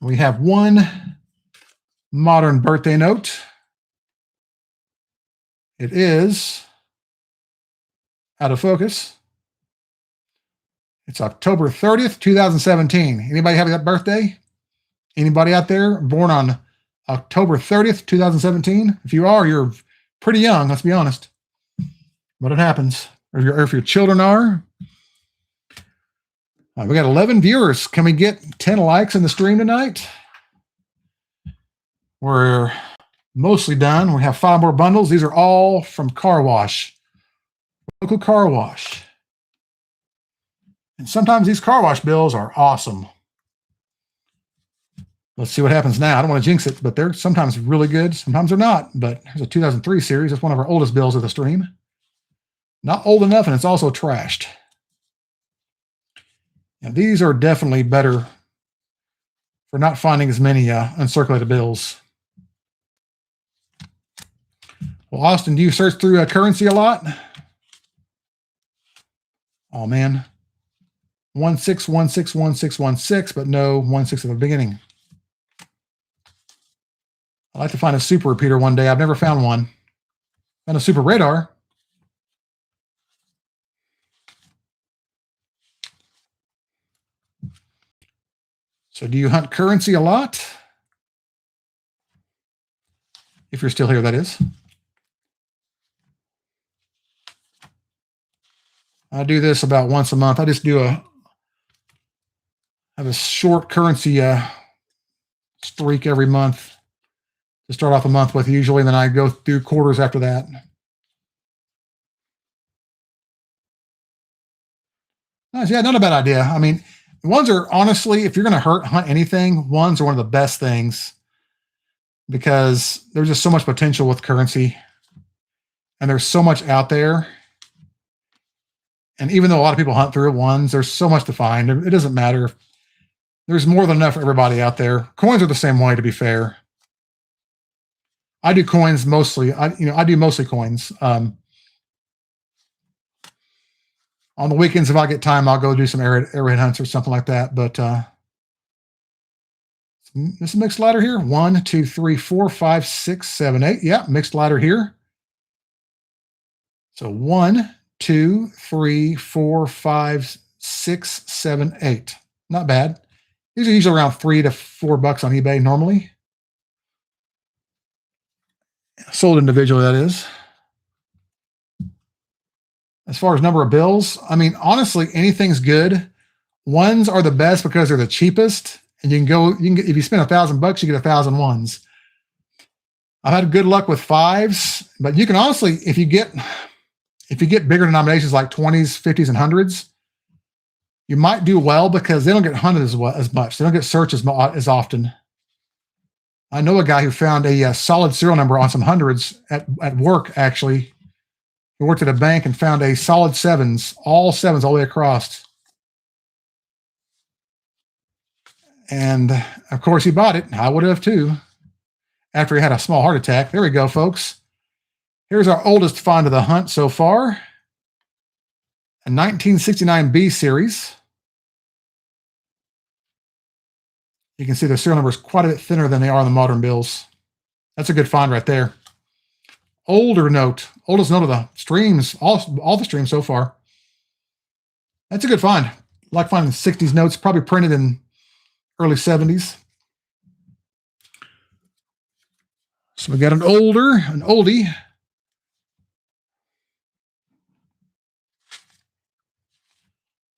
We have one modern birthday note. It is out of focus. It's October 30th, 2017. Anybody have that birthday? Anybody out there born on October 30th, 2017? If you are, you're pretty young, let's be honest. But it happens. Or if your children are. We got 11 viewers. Can we get 10 likes in the stream tonight? We're mostly done. We have 5 more bundles. These are all from Car Wash. Local car wash. And sometimes these car wash bills are awesome. Let's see what happens now. I don't want to jinx it, but they're sometimes really good. Sometimes they're not. But here's a 2003 series. That's one of our oldest bills of the stream. Not old enough, and it's also trashed. Now, these are definitely better for not finding as many uncirculated bills. Well, Austin, do you search through currency a lot? Oh, man. 16161616, but no 16 at the beginning. I'd like to find a super repeater one day. I've never found one. Found a super radar. So do you hunt currency a lot? If you're still here, that is. I do this about once a month. I just do have a short currency streak every month to start off a month with usually, and then I go through quarters after that. Nice. Yeah, not a bad idea. I mean, ones are honestly, if you're going to hunt anything, ones are one of the best things because there's just so much potential with currency and there's so much out there. And even though a lot of people hunt through ones, there's so much to find. It doesn't matter. There's more than enough for everybody out there. Coins are the same way, to be fair. I do coins mostly. I do mostly coins. On the weekends, if I get time, I'll go do some arrowhead hunts or something like that. But this is a mixed ladder here. 1, 2, 3, 4, 5, 6, 7, 8. Yeah, mixed ladder here. So 1, 2, 3, 4, 5, 6, 7, 8. Not bad. These are usually around $3 to $4 on eBay normally. Sold individually, that is. As far as number of bills, I mean, honestly, anything's good. Ones are the best because they're the cheapest, and you can get, if you spend $1,000, you get 1,000 ones. I've had good luck with 5s, but you can honestly, if you get bigger denominations like 20s, 50s, and 100s, you might do well because they don't get hunted as much. They don't get searched as often. I know a guy who found a solid serial number on some 100s at work, actually. He worked at a bank and found a solid 7s, all 7s all the way across. And, of course, he bought it. I would have, too, after he had a small heart attack. There we go, folks. Here's our oldest find of the hunt so far. A 1969 B series. You can see the serial number is quite a bit thinner than they are on the modern bills. That's a good find right there. Oldest note of the streams, all the streams so far. That's a good find. I like finding 60s notes, probably printed in early 70s. So we got an oldie.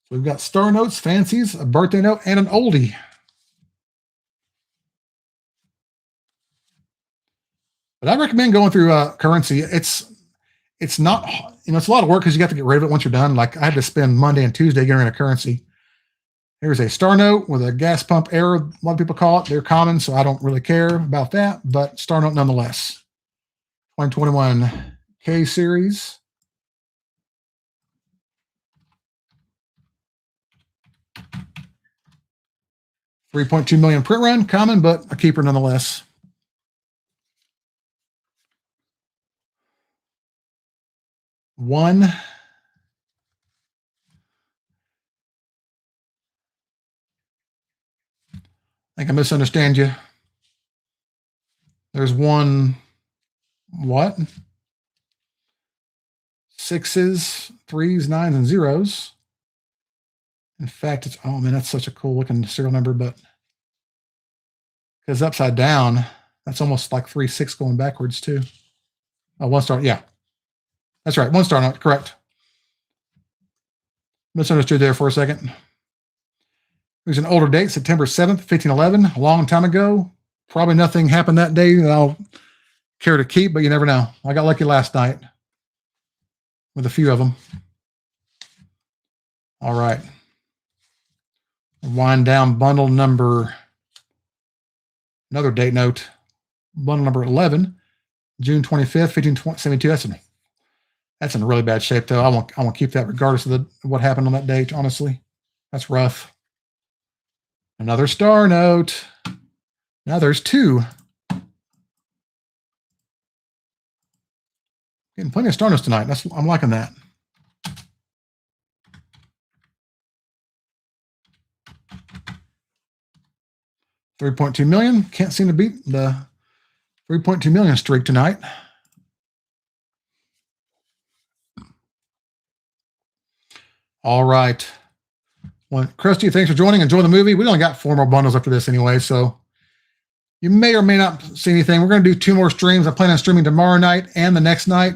So we've got star notes, fancies, a birthday note, and an oldie. But I recommend going through currency. It's not, it's a lot of work because you got to get rid of it once you're done. Like I had to spend Monday and Tuesday getting rid of currency. Here's a star note with a gas pump error. A lot of people call it. They're common, so I don't really care about that, but star note nonetheless. 2021 K series. $3.2 million print run, common, but a keeper nonetheless. One. I think I misunderstand you. There's one, what? Sixes, threes, nines, and zeros. In fact, it's, oh man, that's such a cool looking serial number, but because upside down, that's almost like 3 6 going backwards too. Oh, one star, yeah. That's right, one star note, correct. Misunderstood there for a second. There's an older date, September 7th, 1511, a long time ago. Probably nothing happened that day that I'll care to keep, but you never know. I got lucky last night with a few of them. All right. Wind down bundle number, another date note, bundle number 11, June 25th, 1572. That's in really bad shape, though. I won't keep that regardless of what happened on that date, honestly. That's rough. Another star note. Now there's two. Getting plenty of star notes tonight. I'm liking that. $3.2 million. Can't seem to beat the 3.2 million streak tonight. All right. Well, Krusty, thanks for joining. Enjoy the movie. We only got 4 more bundles after this anyway, so you may or may not see anything. We're going to do 2 more streams. I plan on streaming tomorrow night and the next night.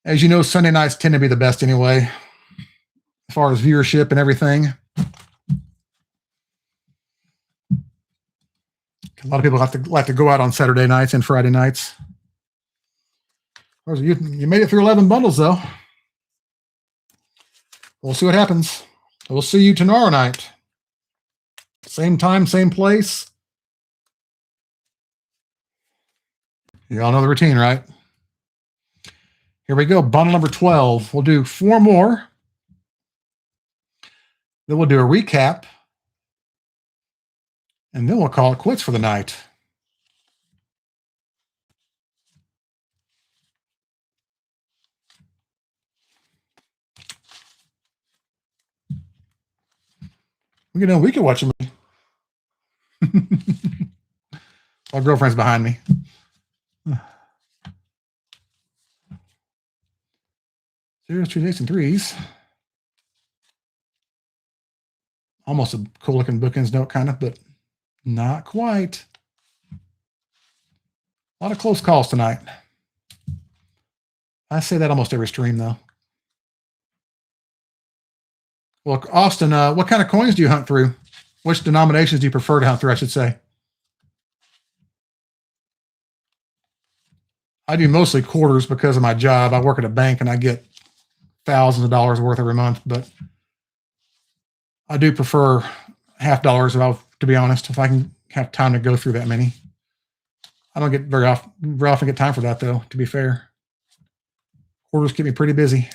As you know, Sunday nights tend to be the best anyway, as far as viewership and everything. A lot of people like to go out on Saturday nights and Friday nights. You made it through 11 bundles, though. We'll see what happens. We'll see you tomorrow night. Same time, same place. You all know the routine, right? Here we go. Bundle number 12. We'll do 4 more. Then we'll do a recap. And then we'll call it quits for the night. We could watch a movie. My girlfriend's behind me. Zeros, 2s, 8s, and 3s. Almost a cool looking bookends note, kind of, but not quite. A lot of close calls tonight. I say that almost every stream, though. Well, Austin, what kind of coins do you hunt through? Which denominations do you prefer to hunt through, I should say? I do mostly quarters because of my job. I work at a bank and I get thousands of dollars worth every month, but I do prefer half dollars, to be honest, if I can have time to go through that many. I don't get very often get time for that, though, to be fair. Quarters keep me pretty busy.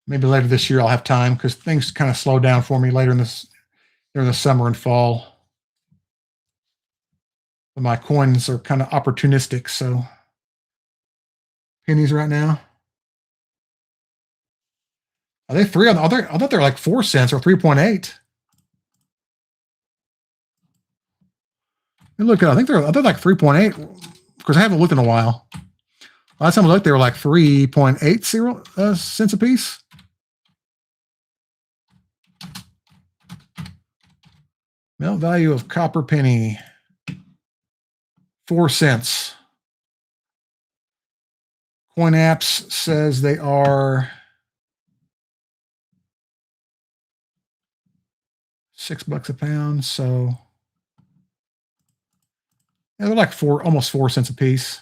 Maybe later this year I'll have time because things kind of slow down for me later during the summer and fall. But my coins are kind of opportunistic, so pennies right now. Are they 3? I thought they're like 4 cents or 3.8. Look, I think they're like 3.8. Because I haven't looked in a while. Last time I looked, they were like 3.80 cents a piece. Melt value of copper penny, 4 cents. Coin Apps says they are $6 a pound. So yeah, they're like almost 4 cents a piece.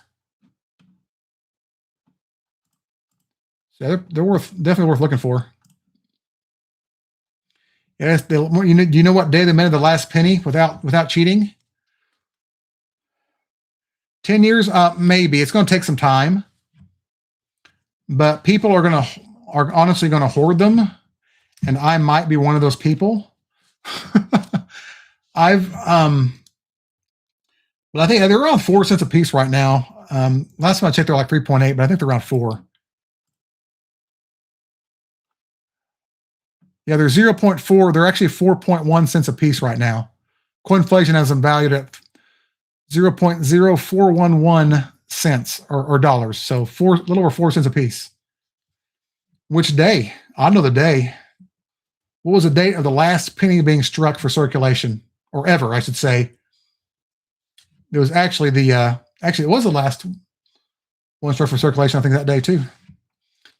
So they're definitely worth looking for. Yes, do you know what day they minted the last penny without cheating? 10 years, maybe. It's going to take some time, but people are honestly going to hoard them, and I might be one of those people. But I think they're around 4 cents a piece right now. Last time I checked, they're like 3.8, but I think they're around 4. Yeah, they're 0.4. They're actually 4.1 cents a piece right now. Coinflation has them valued at 0.0411 cents or dollars. So a little over 4 cents a piece. Which day? I know the day. What was the date of the last penny being struck for circulation? Or ever, I should say. It was actually it was the last one struck for circulation, I think, that day too.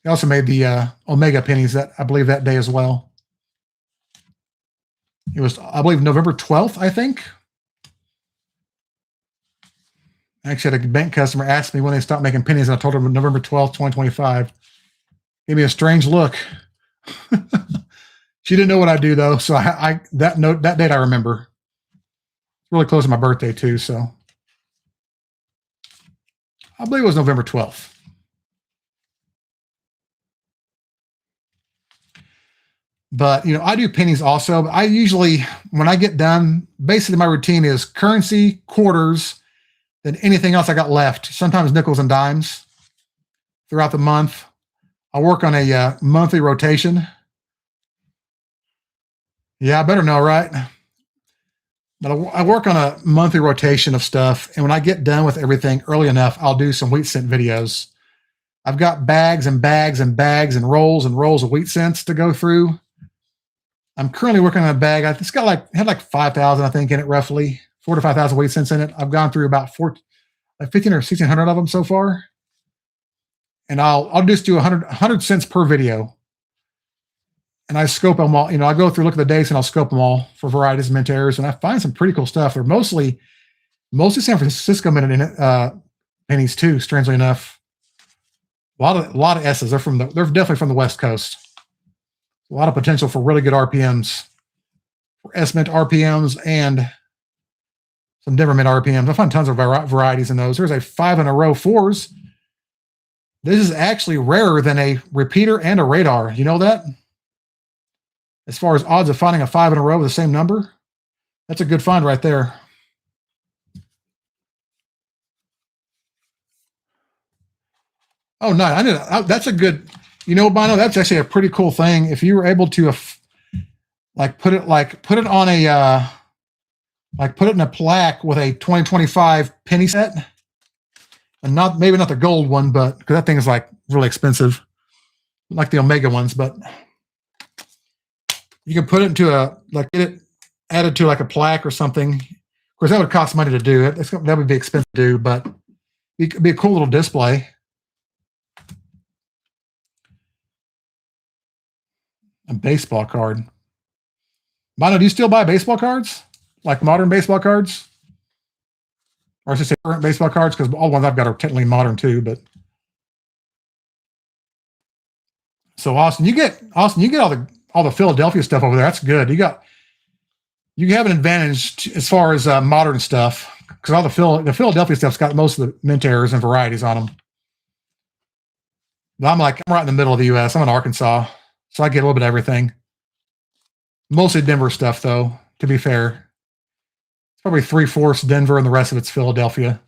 They also made the Omega pennies I believe that day as well. It was, I believe, November 12th, I think. I actually had a bank customer ask me when they stopped making pennies, and I told them November 12th, 2025. Gave me a strange look. She didn't know what I do, though, so that date I remember. It's really close to my birthday, too, so I believe it was November 12th. But, I do pennies also. But I usually, when I get done, basically my routine is currency, quarters, then anything else I got left. Sometimes nickels and dimes throughout the month. I work on a monthly rotation. Yeah, I better know, right? But I work on a monthly rotation of stuff. And when I get done with everything early enough, I'll do some wheat cent videos. I've got bags and bags and bags and rolls of wheat cents to go through. I'm currently working on a bag. It's got had like 5,000, I think, in it roughly. 4,000 to 5,000 wheat cents in it. I've gone through about 15 or 1,600 of them so far. And I'll just do 100 cents per video. And I scope them all. I go through, look at the dates, and I'll scope them all for varieties and mint errors. And I find some pretty cool stuff. They're mostly San Francisco minted pennies too, strangely enough. A lot of S's. They're definitely from the West Coast. A lot of potential for really good RPMs, for S-Mint RPMs and some Denver Mint RPMs. I find tons of varieties in those. There's a 5 in a row 4s. This is actually rarer than a repeater and a radar. You know that? As far as odds of finding a 5 in a row with the same number, that's a good find right there. Oh, no, I did. That's a good. Bino, that's actually a pretty cool thing. If you were able to, put it on a, put it in a plaque with a 2025 penny set, and maybe not the gold one, but because that thing is really expensive, like the Omega ones. But you can put it into get it added to a plaque or something. Of course, that would cost money to do it. That would be expensive to do, but it could be a cool little display. A baseball card. Bono, do you still buy baseball cards? Like modern baseball cards? Or I should say current baseball cards, because all the ones I've got are technically modern too, but. So Austin, you get all the Philadelphia stuff over there. That's good. You have an advantage as far as modern stuff, because all the Philadelphia stuff's got most of the mint errors and varieties on them. But I'm right in the middle of the U.S. I'm in Arkansas. So I get a little bit of everything. Mostly Denver stuff, though, to be fair. It's probably 3/4 Denver and the rest of it's Philadelphia.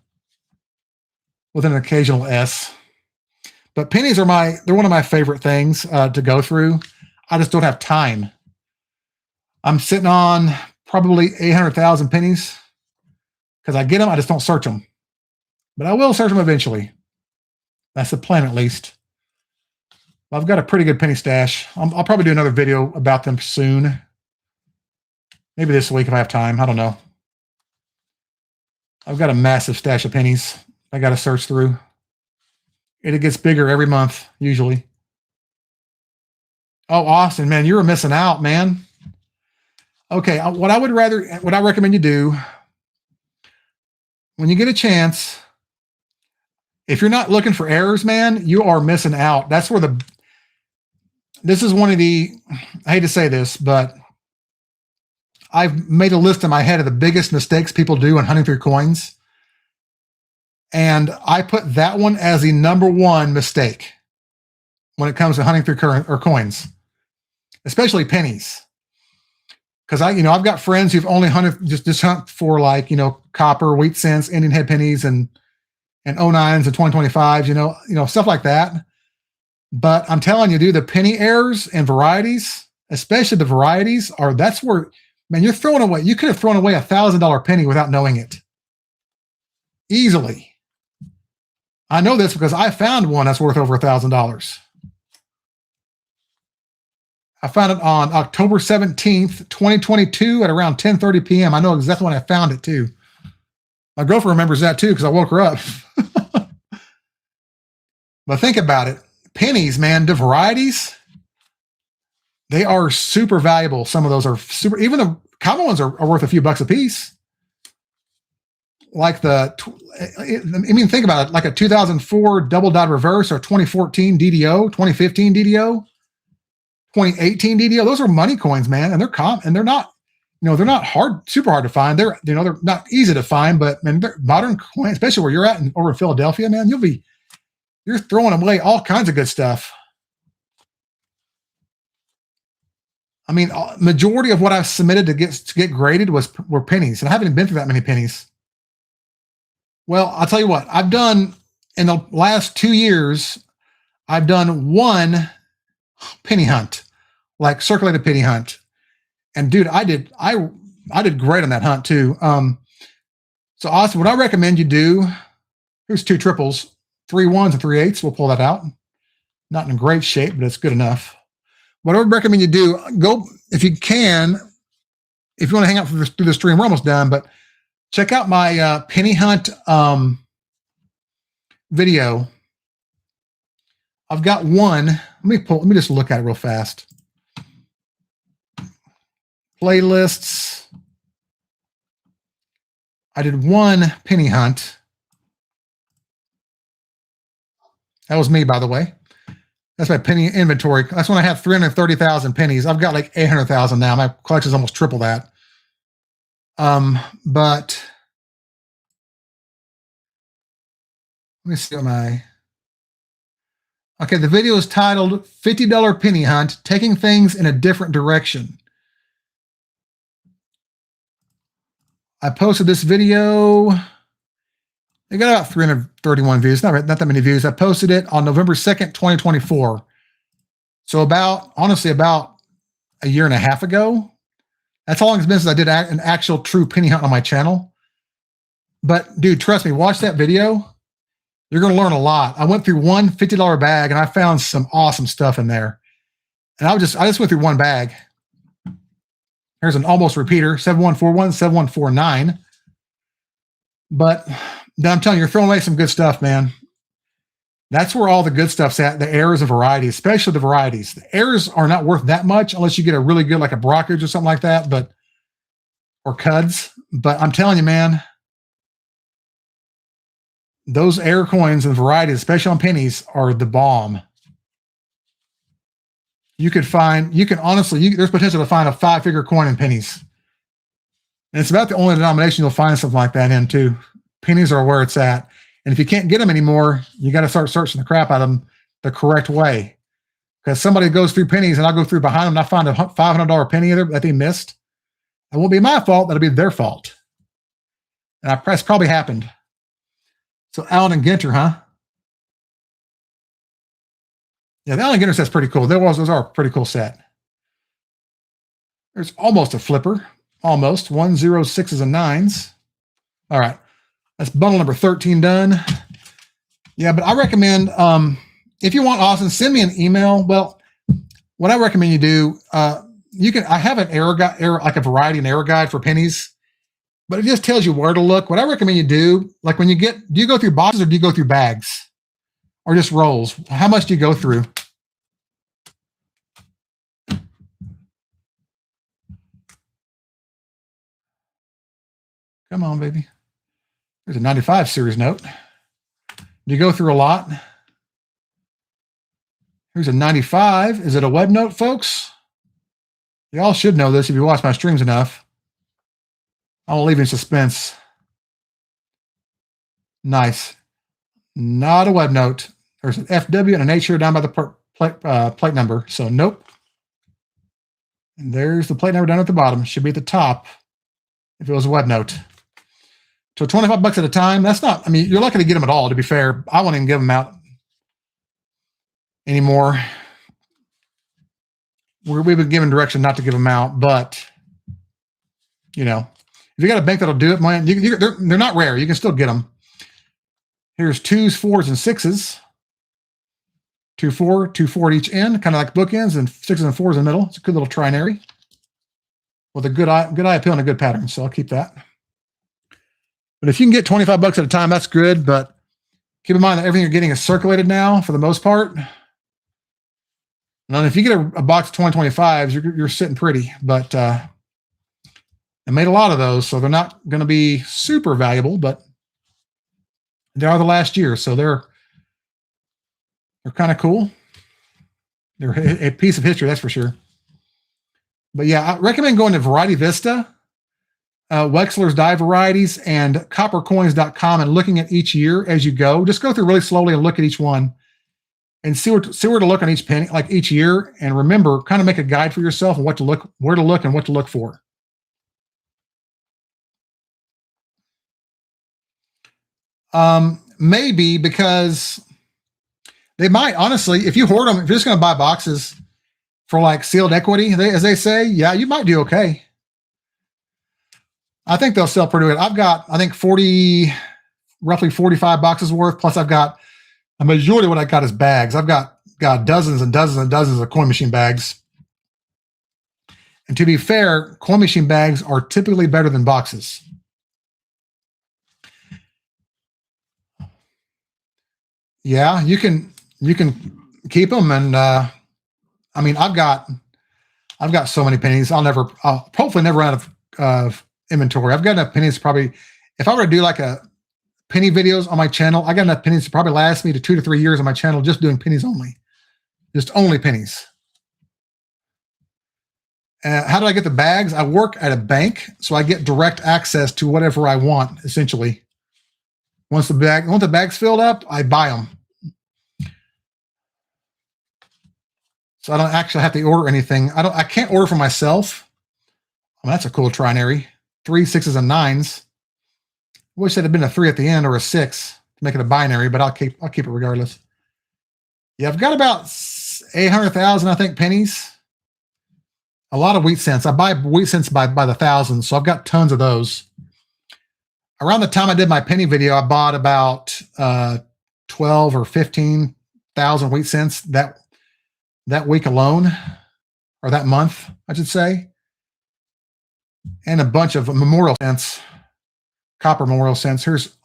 With an occasional S. But pennies they're one of my favorite things to go through. I just don't have time. I'm sitting on probably 800,000 pennies. because I get them, I just don't search them. But I will search them eventually. That's the plan, at least. I've got a pretty good penny stash. I'll probably do another video about them soon. Maybe this week if I have time. I don't know. I've got a massive stash of pennies I got to search through. It gets bigger every month, usually. Oh, Austin, man, you were missing out, man. Okay, what I recommend you do when you get a chance, if you're not looking for errors, man, you are missing out. That's where this is one of the, I hate to say this, but I've made a list in my head of the biggest mistakes people do in hunting through coins. And I put that one as the #1 mistake when it comes to hunting through coins, especially pennies. Because I've got friends who've only hunted, just hunt for like, copper, wheat cents, Indian head pennies, and 09s and 2025s, stuff like that. But I'm telling you, dude, the penny errors and varieties, especially the varieties, that's where, man, you're throwing away. You could have thrown away $1,000 penny without knowing it. Easily. I know this because I found one that's worth over $1,000. I found it on October 17th, 2022 at around 10:30 p.m. I know exactly when I found it too. My girlfriend remembers that too because I woke her up. But think about it. Pennies, man, the varieties, they are super valuable. Some of those are super, even the common ones are worth a few bucks a piece. Like think about it, like a 2004 double dot reverse or 2014 DDO, 2015 DDO, 2018 DDO. Those are money coins, man. And they're not, they're not super hard to find. They're not easy to find, but man, they're modern coins, especially where you're at over in Philadelphia, man, you're throwing away all kinds of good stuff. I mean, majority of what I've submitted to get graded were pennies, and I haven't been through that many pennies. Well, I'll tell you what, I've done in the last 2 years, I've done one penny hunt, like circulated penny hunt. And dude, I did great on that hunt too. So Austin, what I recommend you do, here's 2 triples, 3 1s and 3 8s. We'll pull that out. Not in great shape, but it's good enough. What I would recommend you do, go, if you can, if you want to hang out through the stream, we're almost done, but check out my penny hunt video. I've got one. Let me just look at it real fast. Playlists. I did one penny hunt. That was me, by the way. That's my penny inventory. That's when I had 330,000 pennies. I've got like 800,000 now. My collection's almost triple that. But let me see okay, the video is titled $50 Penny Hunt, Taking Things in a Different Direction. I posted this video. It got about 331 views, not that many views. I posted it on November 2nd, 2024. So honestly, about a year and a half ago. That's how long it's been since I did an actual true penny hunt on my channel. But dude, trust me, watch that video. You're going to learn a lot. I went through one $50 bag and I found some awesome stuff in there. And I just went through one bag. Here's an almost repeater, 7141, 7149. But I'm telling you, you're throwing away some good stuff, man. That's where all the good stuff's at, the errors and varieties, especially the varieties. The errors are not worth that much unless you get a really good, like a Brockage or something like that, or Cuds. But I'm telling you, man, those error coins and varieties, especially on pennies, are the bomb. There's potential to find a 5-figure coin in pennies. And it's about the only denomination you'll find something like that in too. Pennies are where it's at. And if you can't get them anymore, you got to start searching the crap out of them the correct way. Because somebody goes through pennies and I'll go through behind them and I find a $500 penny that they missed. It won't be my fault. That'll be their fault. And that's probably happened. So Allen and Ginter, huh? Yeah, the Allen Ginter set's pretty cool. Those are a pretty cool set. There's almost a flipper. Almost. 106s and 9s. All right. That's bundle number 13 done. Yeah, but I recommend, if you want, Austin, send me an email. Well, what I recommend you do, I have an error guide, like a variety and error guide for pennies, but it just tells you where to look. What I recommend you do, like when do you go through boxes or do you go through bags or just rolls? How much do you go through? Come on, baby. There's a 95 series note. Do you go through a lot? Here's a 95. Is it a web note, folks? Y'all should know this if you watch my streams enough. I won't leave you in suspense. Nice. Not a web note. There's an FW and an H here down by the plate number. So nope. And there's the plate number down at the bottom. Should be at the top if it was a web note. So $25 at a time. That's not, I mean, you're lucky to get them at all, to be fair. I won't even give them out anymore. We've been given direction not to give them out, but you know, if you got a bank that'll do it, man, they're not rare. You can still get them. Here's 2s, 4s, and 6s. 2, 4, 2, 4 at each end, kind of like bookends, and 6s and 4s in the middle. It's a good little trinary with a good eye appeal and a good pattern. So I'll keep that. But if you can get $25 at a time, that's good. But keep in mind that everything you're getting is circulated now for the most part. And if you get a box of 2025s, you're sitting pretty. But I made a lot of those, so they're not going to be super valuable, but they are the last year, so they're kind of cool. They're a piece of history, that's for sure. But yeah, I recommend going to Variety Vista, Wexler's Die Varieties, and coppercoins.com and looking at each year as you go. Just go through really slowly and look at each one and see where to look on each penny, like each year. And remember, kind of make a guide for yourself on where to look and what to look for. Maybe because they might, honestly, if you hoard them, if you're just going to buy boxes for like sealed equity, as they say, yeah, you might do okay. I think they'll sell pretty good. I've got, I think roughly 45 boxes worth. Plus I've got a majority of what I got is bags. I've got dozens and dozens and dozens of coin machine bags. And to be fair, coin machine bags are typically better than boxes. Yeah, you can keep them, and I mean, I've got so many pennies. I'll hopefully never run out of inventory. I've got enough pennies probably. If I were to do like a penny videos on my channel, I got enough pennies to probably last me to 2 to 3 years on my channel just doing pennies only, just only pennies. How do I get the bags? I work at a bank, so I get direct access to whatever I want, essentially. Once the bag's filled up, I buy them. So I don't actually have to order anything. I can't order for myself. Well, that's a cool trinary. 3, 6s, and 9s. Wish it had been a 3 at the end or a 6 to make it a binary, but I'll keep it regardless. Yeah, I've got about 800,000, I think, pennies. A lot of wheat cents. I buy wheat cents by the thousands, so I've got tons of those. Around the time I did my penny video, I bought about 12 or 15,000 wheat cents that week alone, or that month, I should say, and a bunch of memorial cents, copper memorial cents. Here's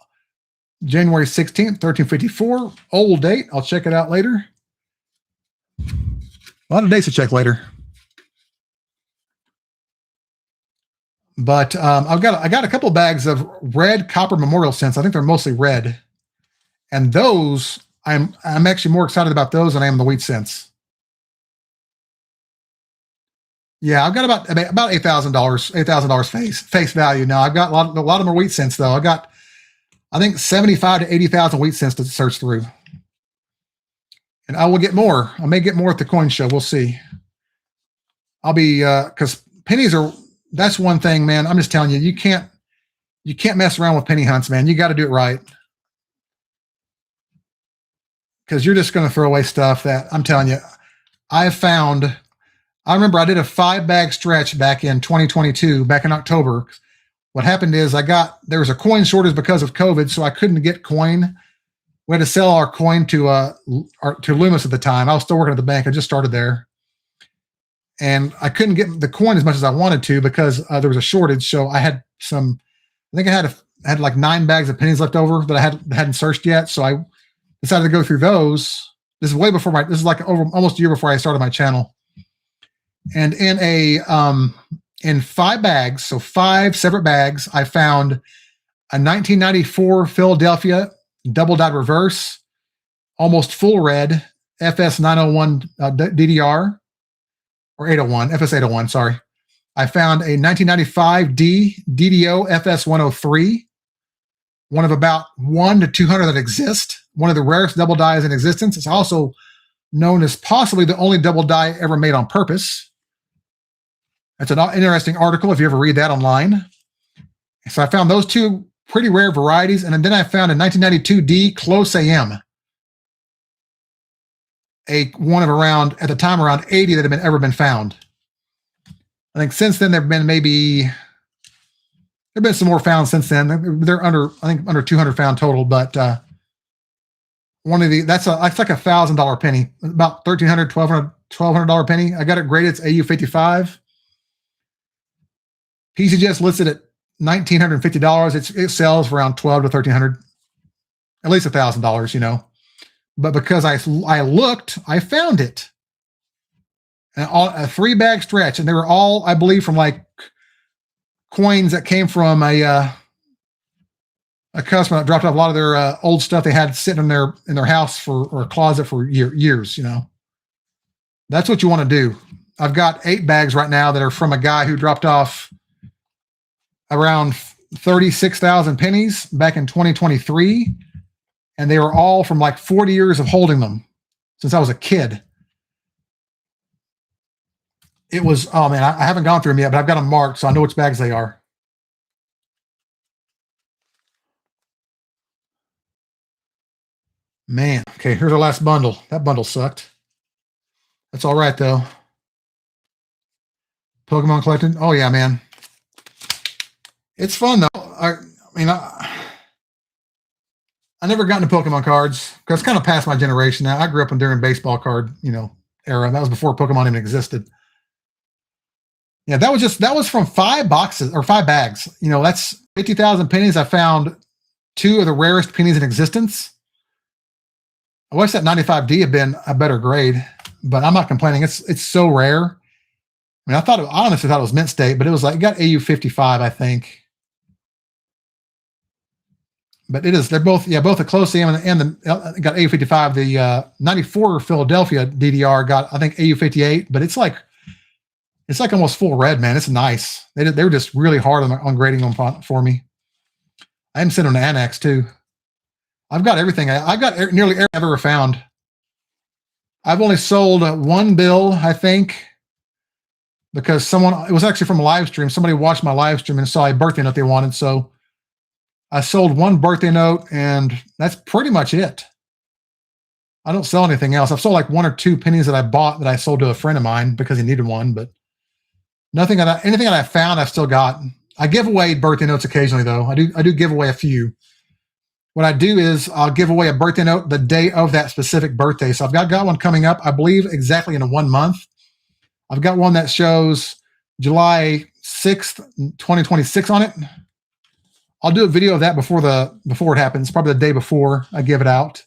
January 16th, 1354, old date. I'll check it out later. A lot of dates to check later. But I got a couple bags of red copper memorial cents. I think they're mostly red, and those I'm actually more excited about those than I am the wheat cents. Yeah, I've got about $8,000 face value now. I've got a lot of them are wheat cents though. I got, I think 75 to 80,000 wheat cents to search through, and I will get more. I may get more at the coin show. We'll see. I'll be because pennies are. That's one thing, man. I'm just telling you, you can't mess around with penny hunts, man. You got to do it right, because you're just going to throw away stuff that I'm telling you. I remember I did a 5-bag stretch back in 2022, back in October, what happened is there was a coin shortage because of COVID, so I couldn't get coin. We had to sell our coin to Loomis at the time. I was still working at the bank. I just started there. And I couldn't get the coin as much as I wanted to because there was a shortage. So I had I had like 9 bags of pennies left over that I hadn't searched yet. So I decided to go through those. This is way before this is like almost a year before I started my channel. And in 5 bags, so 5 separate bags, I found a 1994 Philadelphia double-dyed reverse, almost full red, FS 901 DDR, or 801, FS 801, sorry. I found a 1995 DDO FS 103, one of about 1 to 200 that exist, one of the rarest double dyes in existence. It's also known as possibly the only double dye ever made on purpose. It's an interesting article if you ever read that online. So I found those 2 pretty rare varieties, and then I found a 1992 D Close AM, one of at the time around 80 that had ever been found. I think since then there've been some more found since then. They're under 200 found total, but that's like $1,000 penny, about $1,300, $1,200 penny. I got it graded. It's AU 55. PCGS listed at $1,950. It sells for around $1,200 to $1,300, at least $1,000, you know. But because I looked, I found it. And a 3-bag stretch, and they were all, I believe, from like coins that came from a customer that dropped off a lot of their old stuff they had sitting in their house or a closet for years. You know, that's what you want to do. I've got 8 bags right now that are from a guy who dropped off around 36,000 pennies back in 2023, and they were all from like 40 years of holding them since I was a kid. It was, oh man, I haven't gone through them yet, but I've got them marked, so I know which bags they are. Man, okay, here's our last bundle. That bundle sucked. That's all right, though. Pokemon collecting. Oh, yeah, man. It's fun, though. I never got into Pokemon cards because it's kind of past my generation now. I grew up during baseball card, era. That was before Pokemon even existed. Yeah, that was from 5 boxes or 5 bags. That's 50,000 pennies. I found 2 of the rarest pennies in existence. I wish that 95D had been a better grade, but I'm not complaining. It's so rare. I mean, I honestly thought it was mint state, but it was like, it got AU 55, I think. But they're both the close AM and the got AU 55. The 94 Philadelphia DDR got, I think, AU 58, but it's like almost full red, man. It's nice. They were just really hard on grading them for me. I even sent them to Annex too. I've got everything. I've got nearly everything I've ever found. I've only sold 1 bill, I think, because it was actually from a live stream. Somebody watched my live stream and saw a birthday note they wanted. So I sold 1 birthday note, and that's pretty much it. I don't sell anything else. I've sold like 1 or 2 pennies that I bought that I sold to a friend of mine because he needed one, but anything that I found, I've still got. I give away birthday notes occasionally, though. I do give away a few. What I do is I'll give away a birthday note the day of that specific birthday. So I've got one coming up, I believe, exactly in 1 month. I've got one that shows July 6th, 2026 on it. I'll do a video of that before it happens, probably the day before I give it out.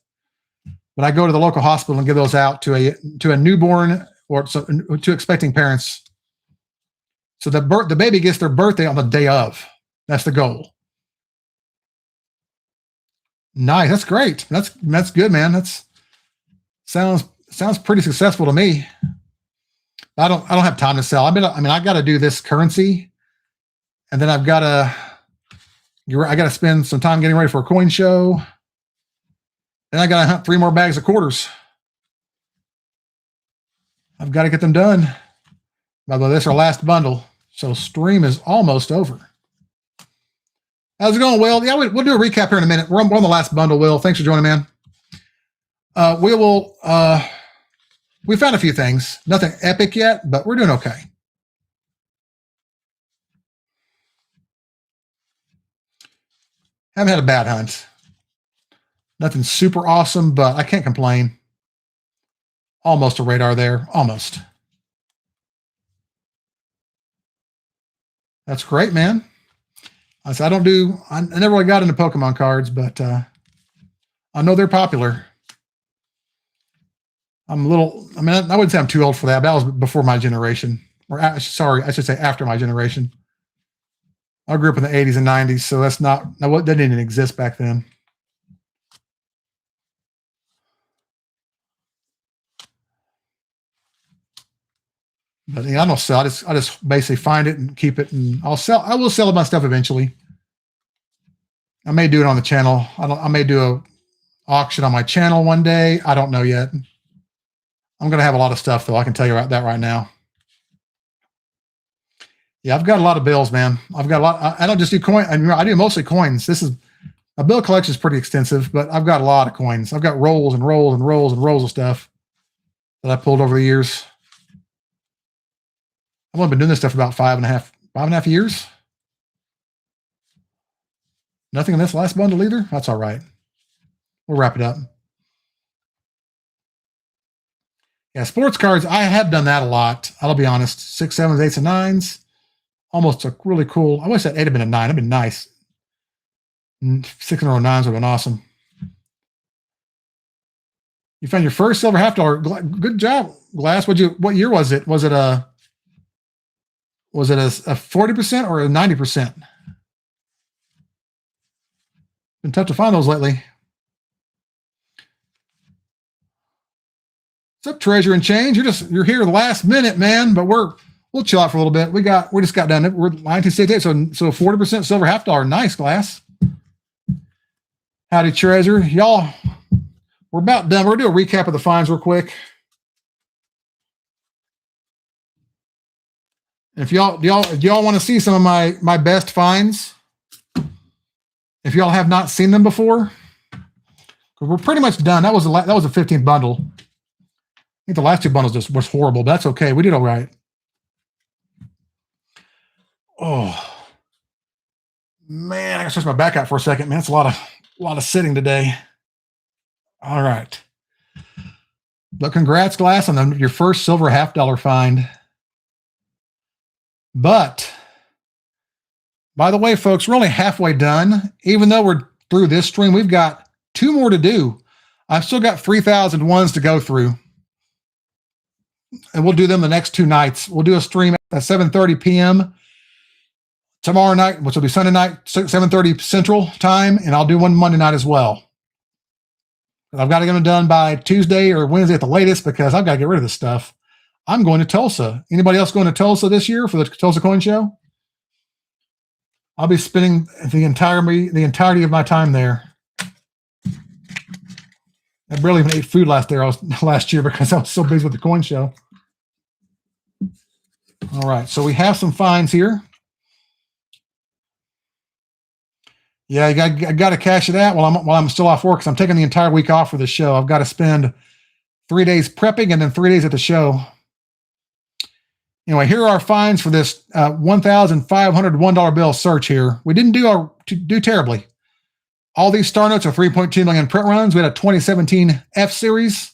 But I go to the local hospital and give those out to a newborn or to expecting parents. So the baby gets their birthday on the day of. That's the goal. Nice. That's great. That's good, man. Sounds pretty successful to me. I don't have time to sell. I got to do this currency, and then I got to spend some time getting ready for a coin show. Then I got to hunt 3 more bags of quarters. I've got to get them done. By the way, this is our last bundle, so stream is almost over. How's it going, Will? Yeah, we'll do a recap here in a minute. We're on the last bundle, Will. Thanks for joining, man. We found a few things. Nothing epic yet, but we're doing okay. haven't had a bad hunt. Nothing super awesome, but I can't complain. Almost a radar there. Almost. That's great, man. I said, I never really got into Pokemon cards, but I know they're popular. I wouldn't say I'm too old for that, but that was before my generation. I should say after my generation. I grew up in the 80s and 90s, so that didn't even exist back then. But I don't sell. I just basically find it and keep it, and I will sell my stuff eventually. I may do it on the channel. I may do a auction on my channel one day. I don't know yet. I'm going to have a lot of stuff, though. I can tell you that right now. Yeah, I've got a lot of bills, man. I've got a lot. I don't just do coins. I do mostly coins. My bill collection is pretty extensive, but I've got a lot of coins. I've got rolls and rolls and rolls and rolls of stuff that I pulled over the years. I've only been doing this stuff for about 5.5 years. Nothing in this last bundle either. That's all right. We'll wrap it up. Yeah, sports cards, I have done that a lot. I'll be honest. 6, 7s, 8s, and 9s. Almost a really cool. I wish that 8 had been a 9. That'd been nice. 6 in a row 9s would have been awesome. You found your first silver $50. Good job, Glass. What year was it? Was it a 40% or a 90%? Been tough to find those lately. What's up, Treasure and Change? You're here the last minute, man. But we'll chill out for a little bit. We just got done. We're 1968, so 40% silver $50. Nice, Glass. Howdy, Treasure. Y'all, we're about done. We're gonna do a recap of the finds real quick. If y'all want to see some of my best finds, if y'all have not seen them before, we're pretty much done. That was the 15th bundle. I think the last 2 bundles just was horrible, but that's okay. We did all right. Oh man, I gotta stretch my back out for a second, man. It's a lot of sitting today. All right, but congrats, Glass, on your first silver $50 find. But by the way, folks, we're only halfway done. Even though we're through this stream, we've got 2 more to do. I've still got 3,000 ones to go through. And we'll do them the next 2 nights. We'll do a stream at 7:30 p.m. tomorrow night, which will be Sunday night, 7:30 Central Time, and I'll do one Monday night as well. I've got to get them done by Tuesday or Wednesday at the latest because I've got to get rid of this stuff. I'm going to Tulsa. Anybody else going to Tulsa this year for the Tulsa Coin Show? I'll be spending the entirety of my time there. I barely even ate food last year because I was so busy with the coin show. All right, so we have some finds here. Yeah, I got to cash it out while I'm still off work because I'm taking the entire week off for the show. I've got to spend 3 days prepping and then 3 days at the show. Anyway, here are our finds for this $1,501 bill search here. We didn't do terribly. All these star notes are 3.2 million print runs. We had a 2017 F series,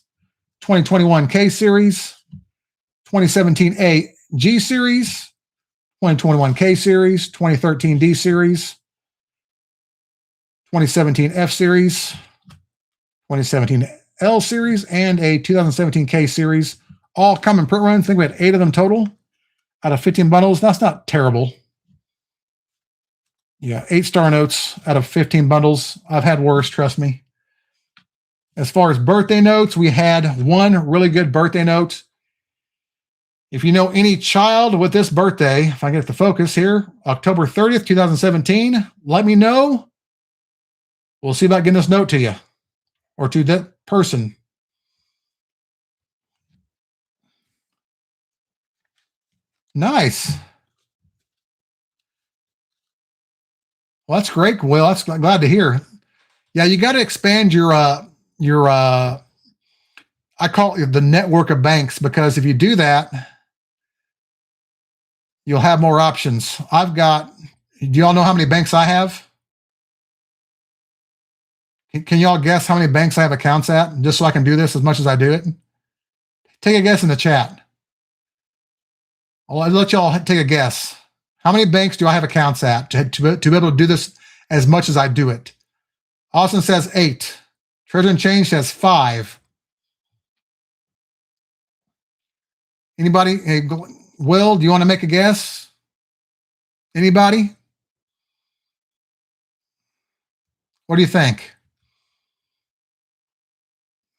2021 K series, 2017 A G series, 2021 K series, 2013 D series, 2017 F series, 2017 L series, and a 2017 K series. All common print runs. I think we had 8 of them total out of 15 bundles. That's not terrible. Yeah, 8 star notes out of 15 bundles. I've had worse, trust me. As far as birthday notes, we had 1 really good birthday note. If you know any child with this birthday, if I get the focus here, October 30th, 2017, let me know. We'll see about getting this note to you or to that person. Nice. Well, that's great, Will. That's glad to hear. Yeah, you got to expand your I call it the network of banks, because if you do that, you'll have more options. Do y'all know how many banks I have? Can y'all guess how many banks I have accounts at, just so I can do this as much as I do it? Take a guess in the chat. I'll let y'all take a guess. How many banks do I have accounts at to be able to do this as much as I do it? Austin says 8. Treasure and Change says 5. Anybody? Hey, Will, do you want to make a guess? Anybody? What do you think?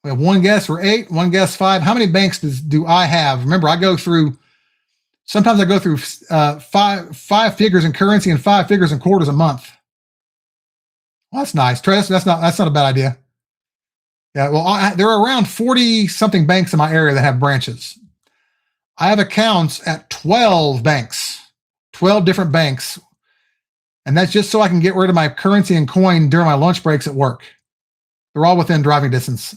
We have one guess for 8, one guess 5. How many banks do I have? Remember, I go through, sometimes I go through five figures in currency and 5 figures in quarters a month. Well, that's nice. Tress, that's not a bad idea. Yeah, well, there are around 40-something banks in my area that have branches. I have accounts at 12 banks, 12 different banks. And that's just so I can get rid of my currency and coin during my lunch breaks at work. They're all within driving distance.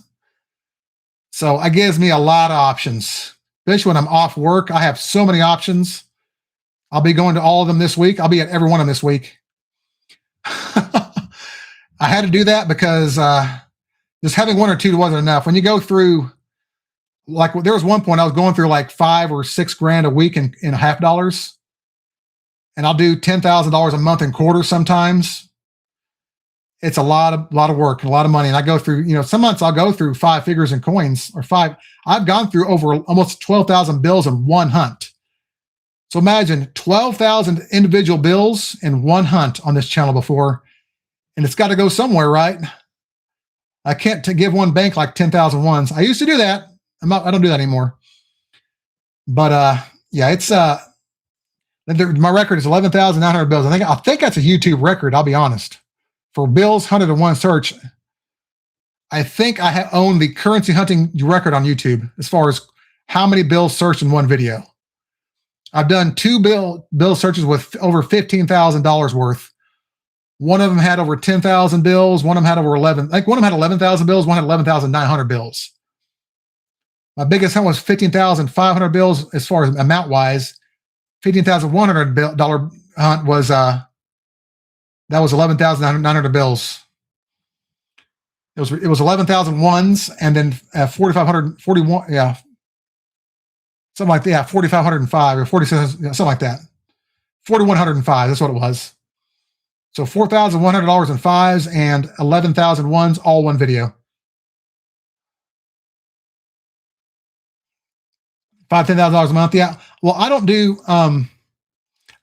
So it gives me a lot of options. Especially when I'm off work, I have so many options. I'll be going to all of them this week. I'll be at every one of them this week. I had to do that because just having one or two wasn't enough. When you go through, like there was one point I was going through like $5 or $6 grand a week in half dollars. And I'll do $10,000 a month in quarters sometimes. It's a lot of work and a lot of money. And I go through, some months I'll go through 5 figures in coins or 5. I've gone through over almost 12,000 bills in one hunt. So imagine 12,000 individual bills in one hunt on this channel before. And it's got to go somewhere, right? I can't give one bank like 10,000 ones. I used to do that. I don't do that anymore. But yeah, it's my record is 11,900 bills. I think that's a YouTube record. I'll be honest. For bills hunted in one search, I think I own the currency hunting record on YouTube as far as how many bills searched in one video. I've done 2 bill searches with over $15,000 worth. One of them had over 10,000 bills. One of them had over 11. Like one of them had 11,000 bills. One had 11,900 bills. My biggest hunt was 15,500 bills as far as amount wise. $15,100 hunt was that was 11,900 bills. It was 11,000 ones and then 4,541, yeah, something like that. Yeah, 4,505 or 46, something like that. 4,105. That's what it was. So $4,100 in 5s and 11,000 ones, all one video. $10,000 a month. Yeah. Well, I don't do. I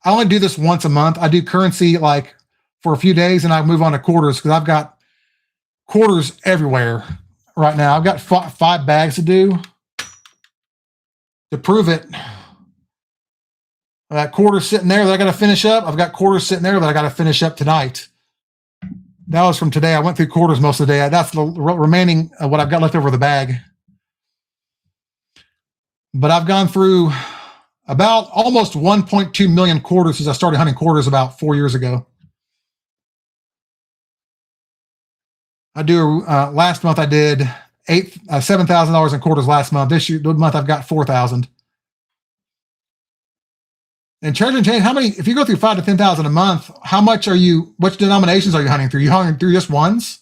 only do this once a month. I do currency like for a few days, and I move on to quarters because I've got quarters everywhere right now. I've got 5 bags to do to prove it. I got quarters sitting there that I got to finish up. I've got quarters sitting there that I got to finish up tonight. That was from today. I went through quarters most of the day. That's the remaining what I've got left over the bag. But I've gone through about almost 1.2 million quarters since I started hunting quarters about 4 years ago. I do last month I did $7,000 in quarters last month. This month I've got 4,000. And Treasure and Change, how many? If you go through 5,000 to 10,000 a month, how much are you? Which denominations are you hunting through? You hunting through just ones?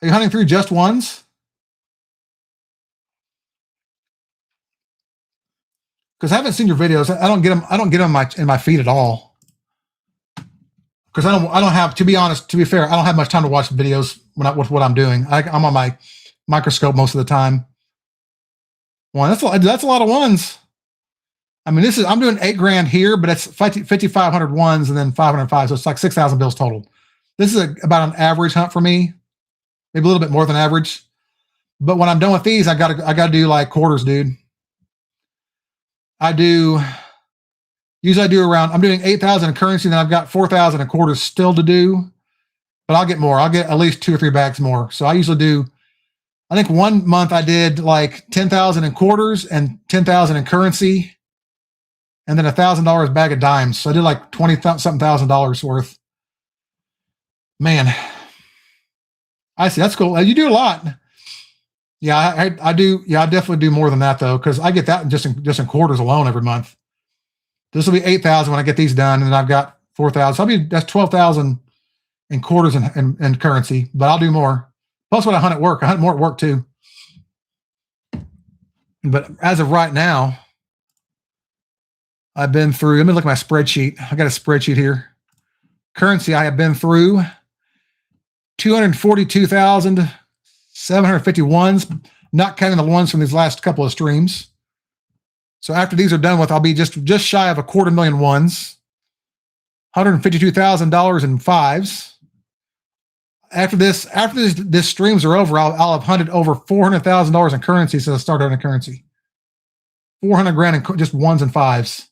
Are you hunting through just ones? Because I haven't seen your videos. I don't get them. I don't get them in my feed at all. Because I don't have. To be honest, to be fair, I don't have much time to watch videos with what I'm doing. I'm on my microscope most of the time. One. That's a lot of ones. I mean, I'm doing 8 grand here, but it's 5,500 ones and then 505. So it's like 6,000 bills total. This is about an average hunt for me, maybe a little bit more than average. But when I'm done with these, I gotta do like quarters, dude. Usually I do around, I'm doing 8,000 in currency, and then I've got 4,000 in quarters still to do, but I'll get more. I'll get at least 2 or 3 bags more. So I usually do, I think one month I did like 10,000 in quarters and 10,000 in currency, and then $1,000 bag of dimes. So I did like $20-something thousand worth. Man, I see. That's cool. You do a lot. Yeah, I do. Yeah, I definitely do more than that though, because I get that just in quarters alone every month. This will be 8,000 when I get these done, and then I've got 4,000. So that's 12,000 and quarters and currency, but I'll do more. Plus what I hunt at work. I hunt more at work too. But as of right now, I've been through, let me look at my spreadsheet. I got a spreadsheet here. Currency, I have been through 242,751s, not counting the ones from these last couple of streams. So after these are done with, I'll be just shy of 250,000 ones, $152,000 in fives. After this streams are over, I'll have hunted over $400,000 in currency since I started hunting currency. 400 grand in just ones and fives.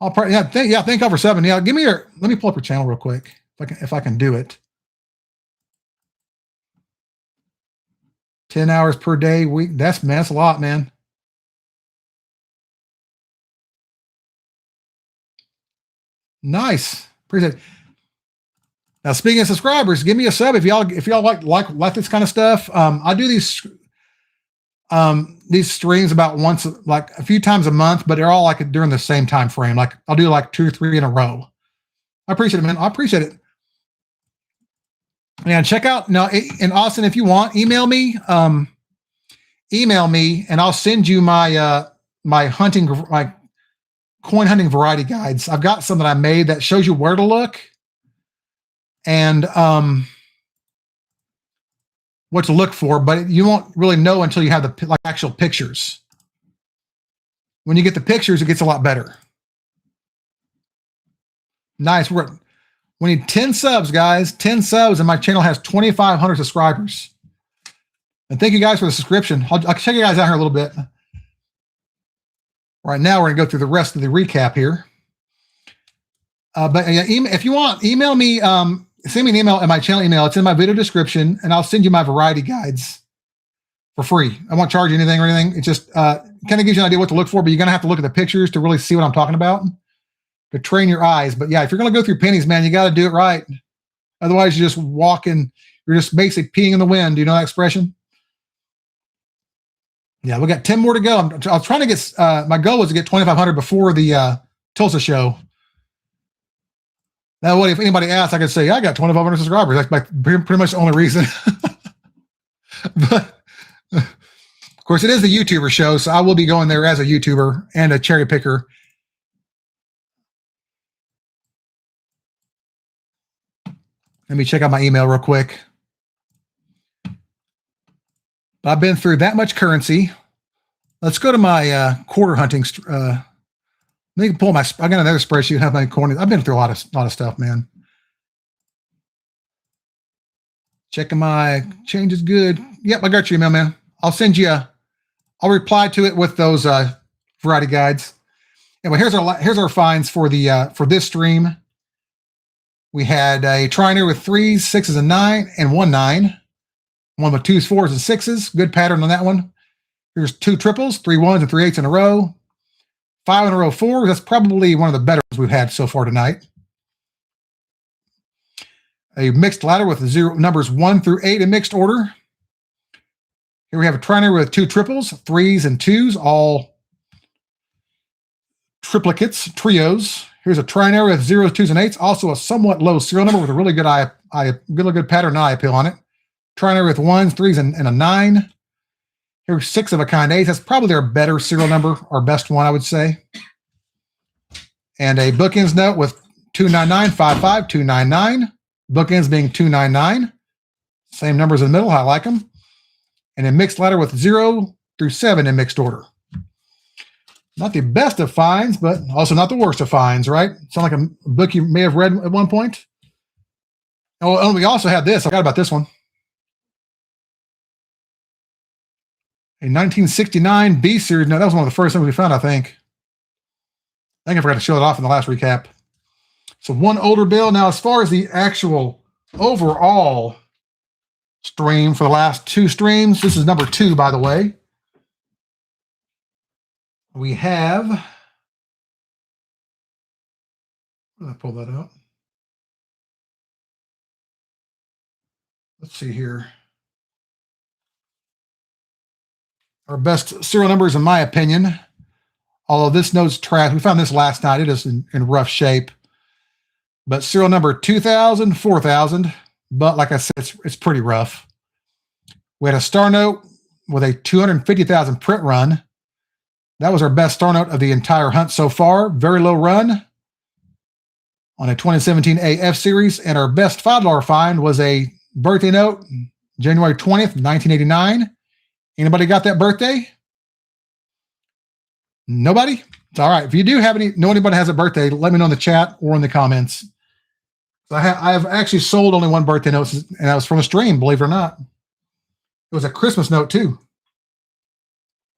I'll probably, think over 7. Yeah, let me pull up your channel real quick if I can do it. 10 hours per day, week. That's a lot, man. Nice. Appreciate it. Now, speaking of subscribers, give me a sub if y'all like this kind of stuff. I do these streams about once, like a few times a month, but they're all like during the same time frame. Like I'll do like 2 or 3 in a row. I appreciate it, man. I appreciate it. And check out now in Austin, if you want, email me and I'll send you my my coin hunting variety guides. I've got some that I made that shows you where to look and what to look for, but you won't really know until you have the actual pictures. When you get the pictures, it gets a lot better. Nice. We need 10 subs, guys. 10 subs, and my channel has 2,500 subscribers. And thank you guys for the subscription. I'll check you guys out here a little bit. Right now, we're going to go through the rest of the recap here. But if you want, email me. Send me an email at my channel email. It's in my video description, and I'll send you my variety guides for free. I won't charge you anything or anything. It just kind of gives you an idea what to look for, but you're going to have to look at the pictures to really see what I'm talking about, to train your eyes. But yeah, if you're going to go through pennies, man, you got to do it right. Otherwise, you're just walking, you're just basically peeing in the wind. Do you know that expression? Yeah, we got 10 more to go. I was trying to get, my goal was to get 2,500 before the Tulsa show. That way, if anybody asks, I could say, I got 2,500 subscribers. That's pretty much the only reason. But of course, it is the YouTuber show, so I will be going there as a YouTuber and a cherry picker. Let me check out my email real quick. I've been through that much currency. Let's go to my quarter hunting. Let me pull my. I got another spreadsheet. Have my corners. I've been through a lot of stuff, man. Checking my changes. Good. Yep, I got your email, man. I'll send you. I'll reply to it with those variety guides. Anyway, here's our finds for the for this stream. We had a triner with 3s, 6s, and 9, and 1 9. One with 2s, 4s, and 6s. Good pattern on that one. Here's 2 triples, 3 1s, and 3 8s in a row. 5 in a row 4s. That's probably one of the better ones we've had so far tonight. A mixed ladder with numbers 1 through 8 in mixed order. Here we have a triner with 2 triples, 3s, and 2s, all triplicates, trios. Here's a triner with 0s, 2s, and 8s, also a somewhat low serial number with a really good really good pattern eye appeal on it. Triner with 1s, 3s, and a 9. Here's 6 of a kind 8s. That's probably their better serial number, or best one, I would say. And a bookends note with 29955, 299. Bookends being 299. Same numbers in the middle. I like them. And a mixed ladder with 0 through 7 in mixed order. Not the best of finds, but also not the worst of finds, right? Sound like a book you may have read at one point. Oh, and we also had this. I forgot about this one. A 1969 B series. No, that was one of the first things we found, I think. I forgot to show it off in the last recap. So one older bill. Now, as far as the actual overall stream for the last 2 streams, this is number 2, by the way. We have, let me pull that out. Let's see here. Our best serial numbers, in my opinion, although this note's trash. We found this last night. It is in rough shape. But serial number 2000, 4000. But like I said, it's pretty rough. We had a star note with a 250,000 print run. That was our best star note of the entire hunt so far. Very low run on a 2017 AF series. And our best $5 find was a birthday note, January 20th, 1989. Anybody got that birthday? Nobody? All right. If you do know anybody has a birthday, let me know in the chat or in the comments. So I've actually sold only one birthday note, and that was from a stream, believe it or not. It was a Christmas note too.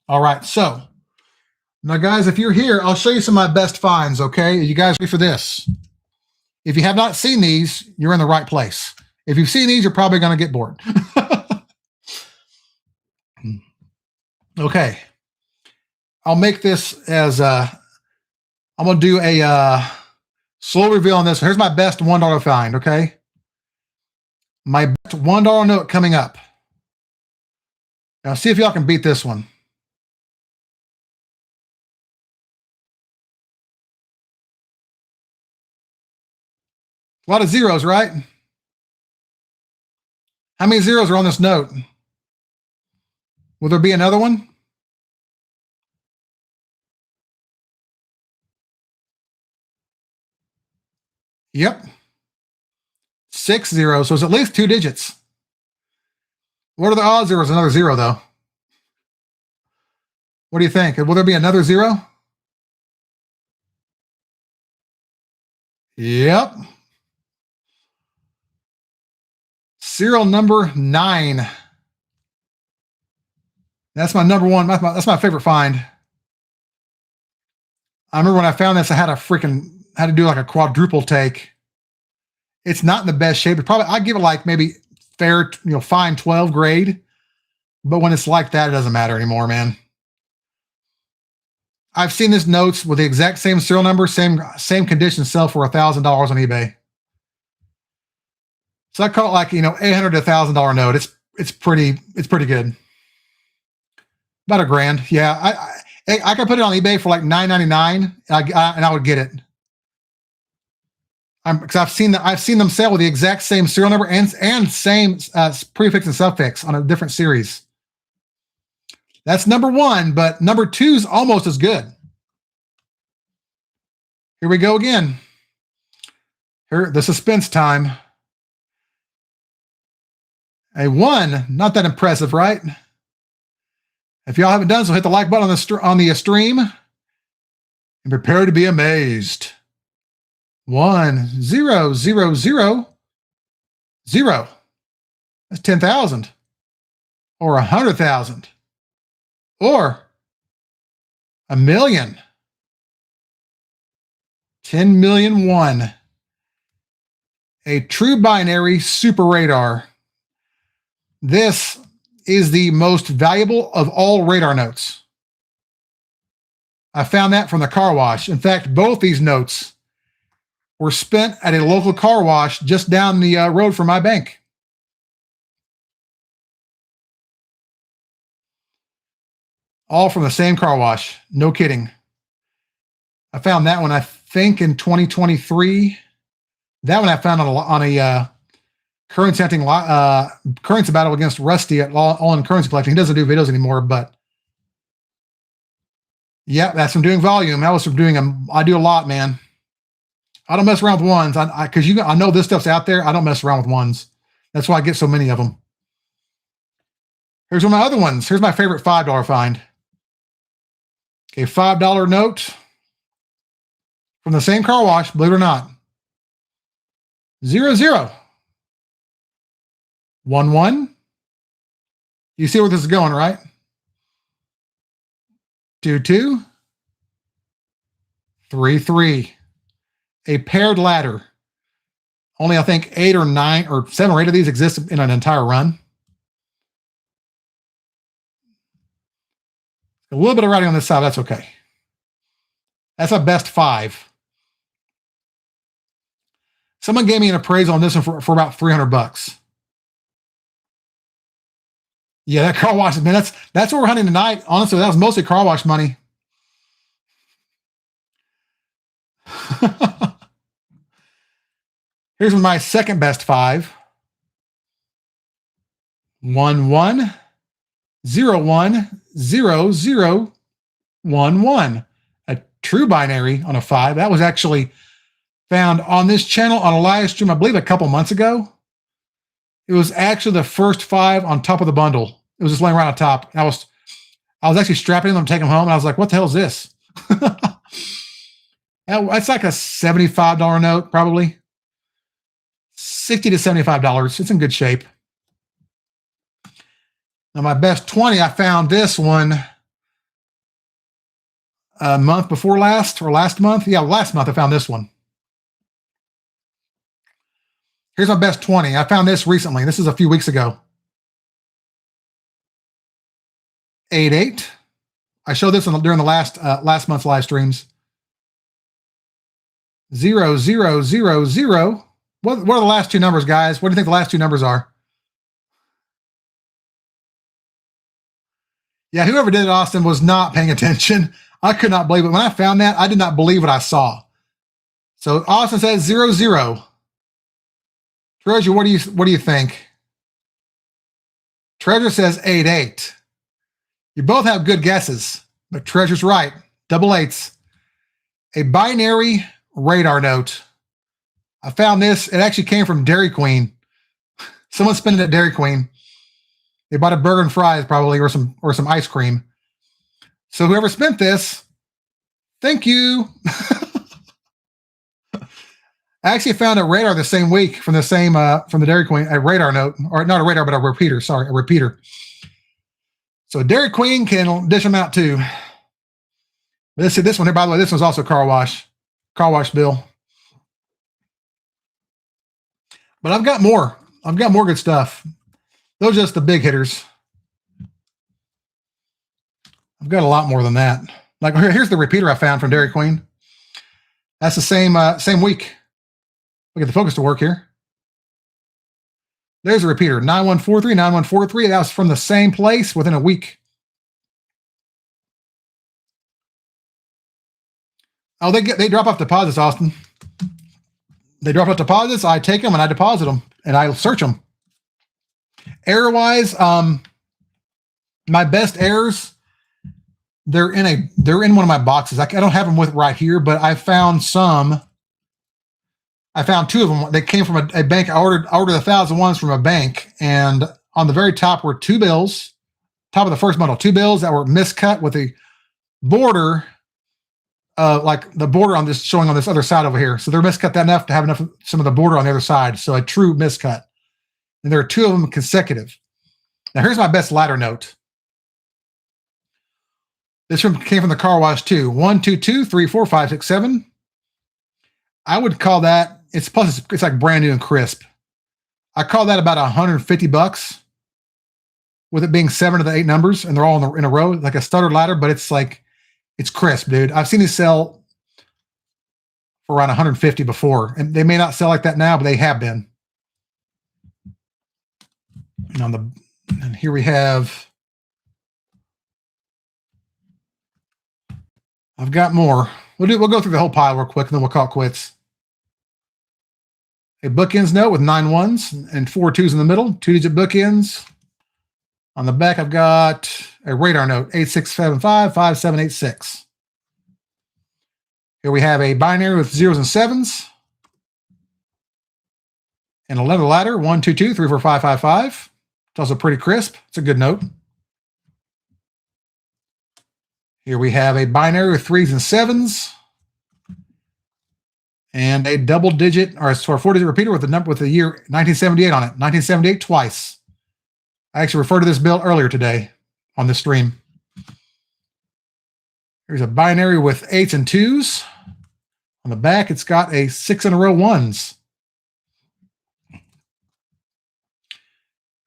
All right. So now, guys, if you're here, I'll show you some of my best finds. Okay. Are you guys ready for this? If you have not seen these, you're in the right place. If you've seen these, you're probably going to get bored. Okay. I'll make this as I'm going to do a slow reveal on this. Here's my best $1 find, okay? My best $1 note coming up. Now, see if y'all can beat this one. A lot of zeros, right? How many zeros are on this note? Will there be another one? Yep. 6 zeros, so it's at least 2 digits. What are the odds there was another zero, though? What do you think? Will there be another zero? Yep. Serial number 9. That's my number one. That's my favorite find. I remember when I found this, I had to do like a quadruple take. It's not in the best shape. I'd give it like maybe fair, fine 12 grade. But when it's like that, it doesn't matter anymore, man. I've seen this notes with the exact same serial number, same condition, sell for $1,000 on eBay. So I call it like, $800 to $1,000 note. It's pretty good. About $1,000. Yeah. I could put it on eBay for like $9.99 and I would get it. Because I've seen them sell with the exact same serial number and same prefix and suffix on a different series. That's number 1, but number 2 is almost as good. Here we go again. Here, the suspense time. A 1, not that impressive, right? If y'all haven't done so, hit the like button on the stream and prepare to be amazed. 1 0 0 0 0. That's 10,000 or 100,000 or 1,000,000. 10,000,001. A true binary super radar. This is the most valuable of all radar notes. I found that from the car wash. In fact, both these notes were spent at a local car wash just down the road from my bank. All from the same car wash. No kidding. I found that one, I think, in 2023. That one I found on a currency battle against Rusty at All in Currency Collecting. He doesn't do videos anymore, but yeah, that's from doing volume. That was from doing I do a lot, man. I don't mess around with ones because I know this stuff's out there. I don't mess around with ones. That's why I get so many of them. Here's one of my other ones. Here's my favorite $5 find. Okay, $5 note from the same car wash, believe it or not. 0 0 1 1. You see where this is going, right? 2 2 3 3. A paired ladder. Only I think 8 or 9 or 7 or 8 of these exist in an entire run. A little bit of writing on this side, that's okay. That's a best 5. Someone gave me an appraisal on this one for about $300. Yeah, that car wash, man, that's what we're hunting tonight. Honestly, that was mostly car wash money. Here's my second best 5. 1 1 0 1 0 0 1 1. A true binary on a 5. That was actually found on this channel on a live stream, I believe, a couple months ago. It was actually the first 5 on top of the bundle. It was just laying right on top. I was actually strapping them to take them home, and I was like, what the hell is this? That's like a $75 note, probably. $60 to $75. It's in good shape. Now, my best 20, I found this one a month before last, or last month. Yeah, last month I found this one. Here's my best 20. I found this recently. This is a few weeks ago. 88. I showed this during the last month's live streams. 0 0 0 0. What are the last 2 numbers, guys? What do you think the last 2 numbers are? Yeah, whoever did it, Austin, was not paying attention. I could not believe it. When I found that, I did not believe what I saw. So Austin says 0 0. Treasure, what do you think? Treasure says 8 8. You both have good guesses, but Treasure's right. Double 8s. A binary radar note. I found this. It actually came from Dairy Queen. Someone spent it at Dairy Queen. They bought a burger and fries probably, or some ice cream. So whoever spent this, thank you. I actually found a radar the same week from the Dairy Queen, a radar note, or not a radar, but a repeater. Sorry, a repeater. So Dairy Queen can dish them out too. This one here, by the way, this one's also car wash bill. But I've got more. I've got more good stuff. Those are just the big hitters. I've got a lot more than that. Like here's the repeater I found from Dairy Queen. That's the same week. Look at the focus to work here. There's a repeater, 9143, 9143. That was from the same place within a week. Oh, they drop off deposits, Austin. They drop off deposits. I take them and I deposit them and I search them. Error-wise, my best errors, they're in one of my boxes. I don't have them with right here, but I found some. I found 2 of them. They came from a bank. I ordered 1,000 ones from a bank, and on the very top were 2 bills. Top of the first bundle, 2 bills that were miscut with the border, like the border on this showing on this other side over here. So they're miscut that enough to have enough some of the border on the other side. So a true miscut. And there are 2 of them consecutive. Now here's my best ladder note. This one came from the car wash too. 1 2 2 3 4 5 6 7. I would call that. It's like brand new and crisp. I call that about $150, with it being 7 of the 8 numbers, and they're all in a row, like a studded ladder. But it's crisp, dude. I've seen these sell for around $150 before, and they may not sell like that now, but they have been. And here we have. I've got more. We'll go through the whole pile real quick, and then we'll call it quits. A bookends note with 9 1s and 4 2s in the middle, 2-digit bookends. On the back, I've got a radar note, 8675 5786. Here we have a binary with 0s and 7s. And a letter ladder, 1 2 2 3 4 5 5 5. It's also pretty crisp. It's a good note. Here we have a binary with 3s and 7s. And a double-digit, or a 4-digit repeater with the year 1978 on it. 1978 twice. I actually referred to this bill earlier today on the stream. Here's a binary with 8s and 2s. On the back, it's got a 6 in a row 1s.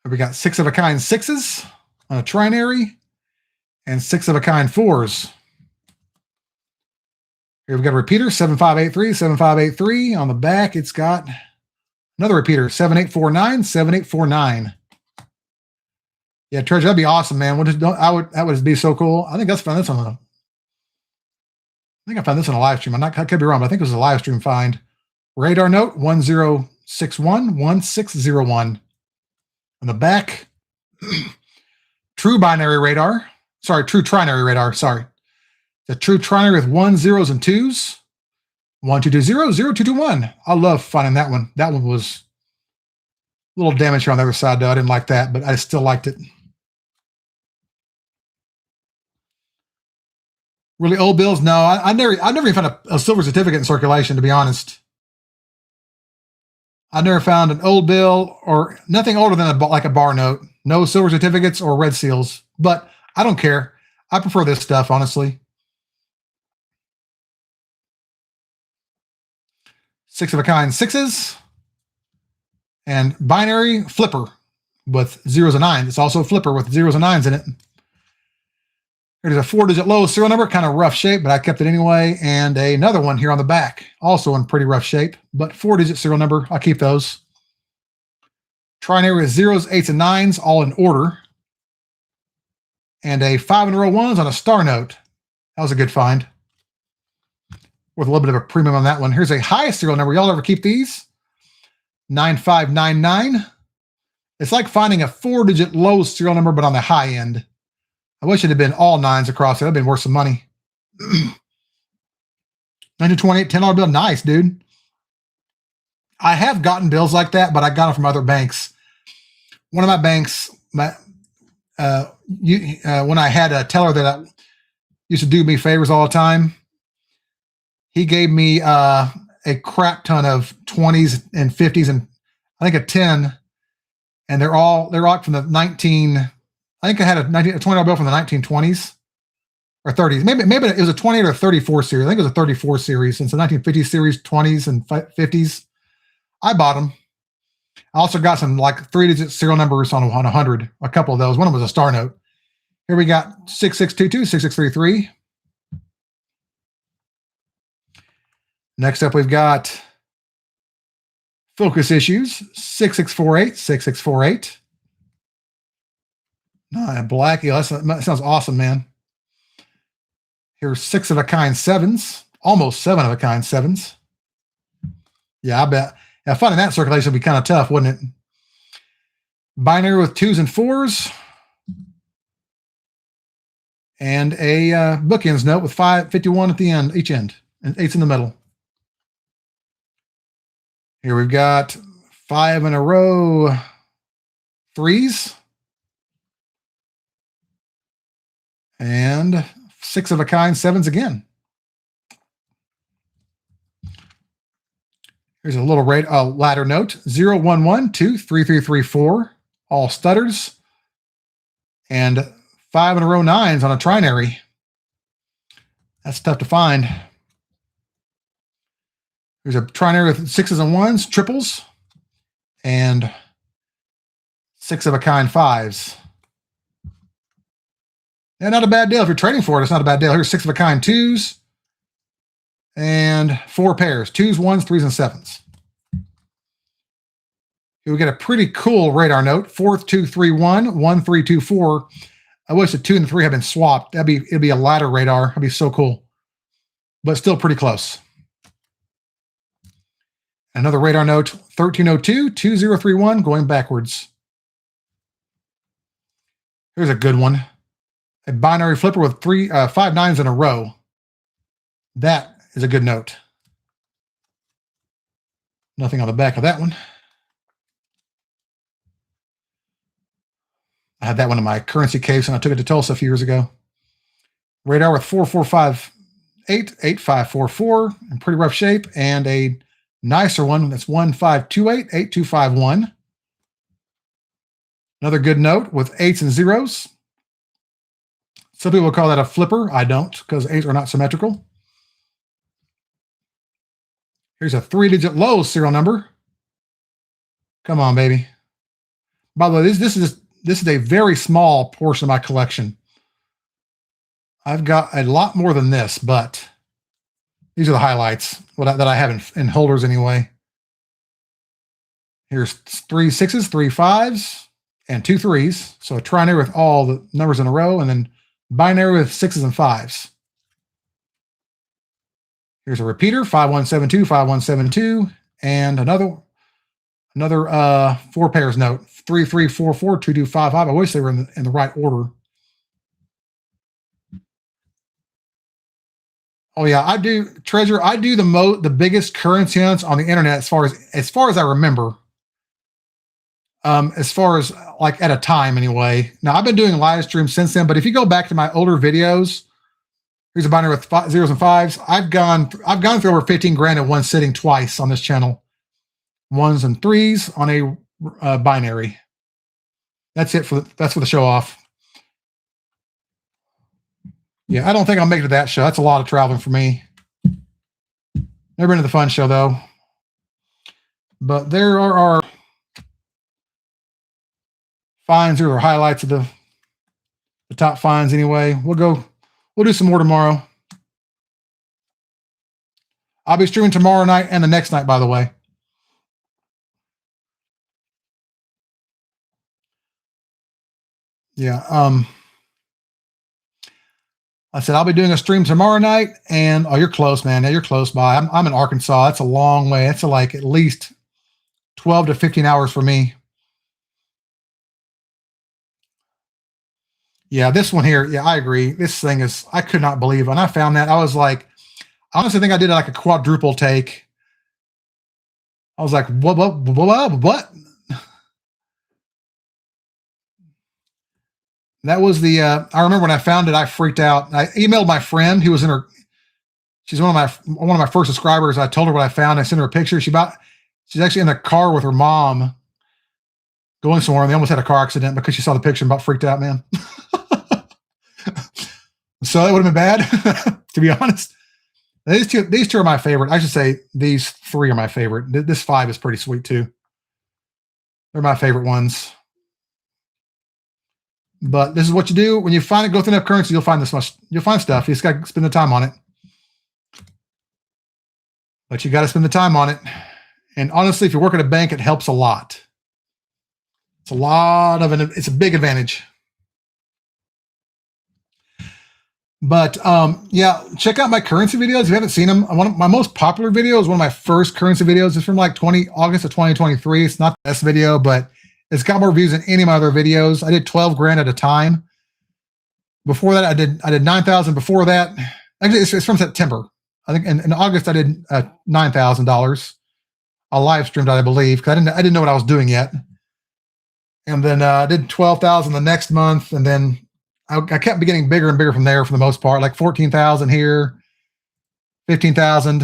We got 6 of a kind 6s on a trinary and 6 of a kind 4s. Here we've got a repeater, 7583, 7583. On the back, it's got another repeater, 7849, 7849. Yeah, Treasure, that'd be awesome, man. That would be so cool. I think I found this on a live stream. I could be wrong, but I think it was a live stream find. Radar note, 10 611601. On the back, true binary radar. Sorry, true trinary radar. Sorry. The true trinary with 1 zeros and 2s. 1220 0221. I love finding that one. That one was a little damage here on the other side, though. I didn't like that, but I still liked it. Really old bills? No, I never even found a silver certificate in circulation, to be honest. I never found an old bill or nothing older than like a bar note. No silver certificates or red seals, but I don't care. I prefer this stuff, honestly. 6 of a kind sixes and binary flipper with 0s and 9s. It's also a flipper with 0s and 9s in it. There's a 4-digit low serial number, kind of rough shape, but I kept it anyway. And another one here on the back, also in pretty rough shape, but 4-digit serial number. I'll keep those. Trinary with 0s, 8s, and 9s, all in order. And a 5 in a row 1s on a star note. That was a good find. With a little bit of a premium on that one. Here's a high serial number. Y'all ever keep these? 9599. It's like finding a 4-digit low serial number, but on the high end. I wish it had been all 9s across it. That'd been worth some money. 1928 $10 bill. Nice, dude. I have gotten bills like that, but I got them from other banks. One of my banks, when I had a teller that used to do me favors all the time, he gave me a crap ton of 20s and 50s and I think a 10, and they're all from the 19. I think I had a $20 bill from the 1920s or 30s. Maybe it was a 20 or a 34 series. I think it was a 34 series since the 1950 series, 20s and 50s. I bought them. I also got some like 3-digit serial numbers on 100, a couple of those. One of them was a star note. Here we got 6622, 6633. Next up, we've got focus issues, 6648, 6648. Black. Yeah, that sounds awesome, man. Here's 6 of a kind 7s, almost 7 of a kind 7s. Yeah, I bet. Yeah, finding that circulation would be kind of tough, wouldn't it? Binary with 2s and 4s. And a bookends note with 551 at the end, each end, and 8s in the middle. Here we've got 5 in a row 3s. And 6 of a kind 7s again. Here's a little ladder note. 01123334, all stutters. And 5 in a row 9s on a trinary. That's tough to find. There's a trinary with 6s and 1s, triples, and 6 of a kind 5s. Yeah, not a bad deal. If you're trading for it, it's not a bad deal. Here's 6 of a kind 2s and 4 pairs, 2s, 1s, 3s, and 7s. Here we get a pretty cool radar note, 4231, 1324. I wish the 2 and the 3 had been swapped. It'd be a ladder radar. That'd be so cool. But still pretty close. Another radar note, 1302, 2031, going backwards. Here's a good one. A binary flipper with 5 9s in a row. That is a good note. Nothing on the back of that one. I had that one in my currency case and I took it to Tulsa a few years ago. Radar with 4458, 8544 in pretty rough shape, and a nicer one that's 1528, 8251. Another good note with 8s and 0s. Some people call that a flipper. I don't, because 8s are not symmetrical. Here's a 3-digit low serial number. Come on, baby. By the way, this is a very small portion of my collection. I've got a lot more than this, but these are the highlights that I have in holders anyway. Here's 3 6s, 3 5s, and 2 3s. So a trinary with all the numbers in a row, and then binary with 6s and 5s. Here's a repeater, 5172, 5172, and another Another 4 pairs note. 3, 3, 4, 4, 2, 2, 5, 5. I wish they were in the right order. Oh yeah, I do, Treasure. I do the biggest currency hunts on the internet as far as I remember. As far as like at a time anyway. Now I've been doing live streams since then, but if you go back to my older videos, here's a binary with zeros and fives. I've gone through over 15 grand in one sitting twice on this channel. 1s and 3s on a binary. That's for the show off. Yeah, I don't think I'll make it to that show. That's a lot of traveling for me. Never been to the fun show though. But there are our finds or highlights of the top finds anyway. We'll do some more tomorrow. I'll be streaming tomorrow night and the next night, by the way. Yeah. I said I'll be doing a stream tomorrow night, and oh, you're close, man. Yeah, you're close by. I'm in Arkansas. That's a long way. It's like at least 12 to 15 hours for me. Yeah, this one here. Yeah, I agree. This thing is. I could not believe when I found that. I was like, I honestly think I did like a quadruple take. I was like, what? That was the. I remember when I found it, I freaked out. I emailed my friend who was in her. She's one of my first subscribers. I told her what I found. I sent her a picture. She's actually in the car with her mom, going somewhere, and they almost had a car accident because she saw the picture and about freaked out, man. So that would have been bad, to be honest. These two are my favorite. I should say these 3 are my favorite. This 5 is pretty sweet too. They're my favorite ones. But this is what you do when you find it. Go through enough currency, you'll find stuff. You just got to spend the time on it. But you got to spend the time on it. And honestly, if you work at a bank, it helps a lot. It's a big advantage. But yeah, check out my currency videos if you haven't seen them. My most popular video is one of my first currency videos. It's from like August of 2023. It's not the best video, but it's got more views than any of my other videos. I did 12 grand at a time. Before that, I did 9,000. Before that, actually, it's from September. I think in August I did $9,000. I live streamed, I believe, because I didn't know what I was doing yet. And then I did 12,000 the next month, and then I kept getting bigger and bigger from there for the most part, like 14,000 here, 15,000.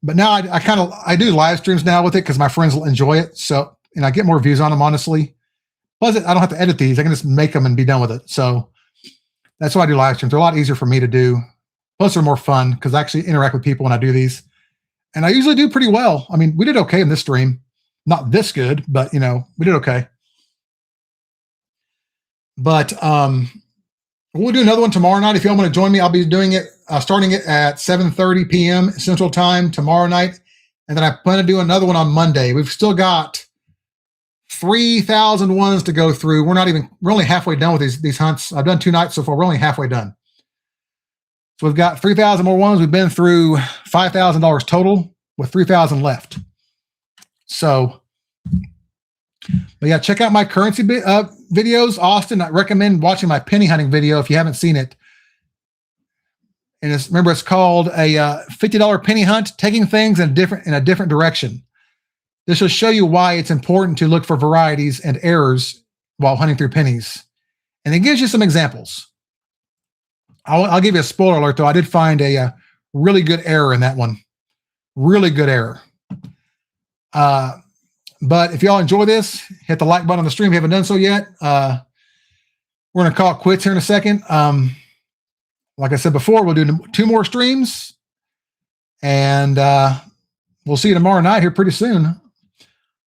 But now I do live streams now with it because my friends will enjoy it. So, and I get more views on them, honestly. Plus, I don't have to edit these. I can just make them and be done with it. So that's why I do live streams. They're a lot easier for me to do. Plus, they're more fun because I actually interact with people when I do these. And I usually do pretty well. I mean, we did okay in this stream. Not this good, but, we did okay. But we'll do another one tomorrow night. If you all want to join me, I'll be doing it, starting it at 7:30 p.m. Central Time tomorrow night. And then I plan to do another one on Monday. We've still got 3,000 ones to go through. We're only halfway done with these hunts. I've done 2 nights so far. We're only halfway done. So we've got 3,000 more ones. We've been through $5,000 total with 3,000 left. So, but yeah, check out my currency videos. Austin, I recommend watching my penny hunting video if you haven't seen it. And remember, it's called a $50 penny hunt, taking things in a different direction. This will show you why it's important to look for varieties and errors while hunting through pennies. And it gives you some examples. I'll give you a spoiler alert, though. I did find a really good error in that one. Really good error. But if y'all enjoy this, hit the like button on the stream if you haven't done so yet. We're going to call it quits here in a second. Like I said before, we'll do 2 more streams. And we'll see you tomorrow night here pretty soon.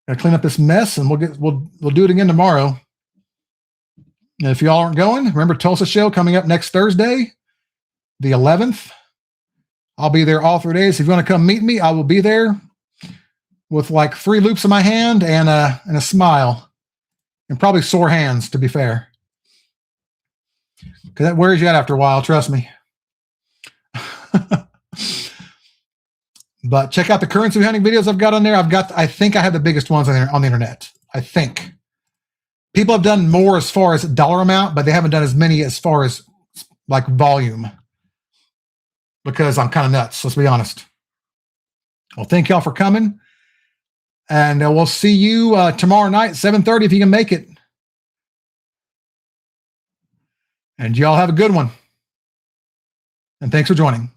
Gotta clean up this mess, and we'll do it again tomorrow. And if y'all aren't going, remember Tulsa show coming up next Thursday, the 11th. I'll be there all 3 days. If you want to come meet me, I will be there with like 3 loops in my hand and a smile, and probably sore hands, to be fair, because that wears you out after a while. Trust me. But check out the currency hunting videos I've got on there. I think I have the biggest ones on the internet. I think. People have done more as far as dollar amount, but they haven't done as many as far as like volume. Because I'm kind of nuts, let's be honest. Well, thank y'all for coming. And we'll see you tomorrow night, 7:30, if you can make it. And y'all have a good one. And thanks for joining.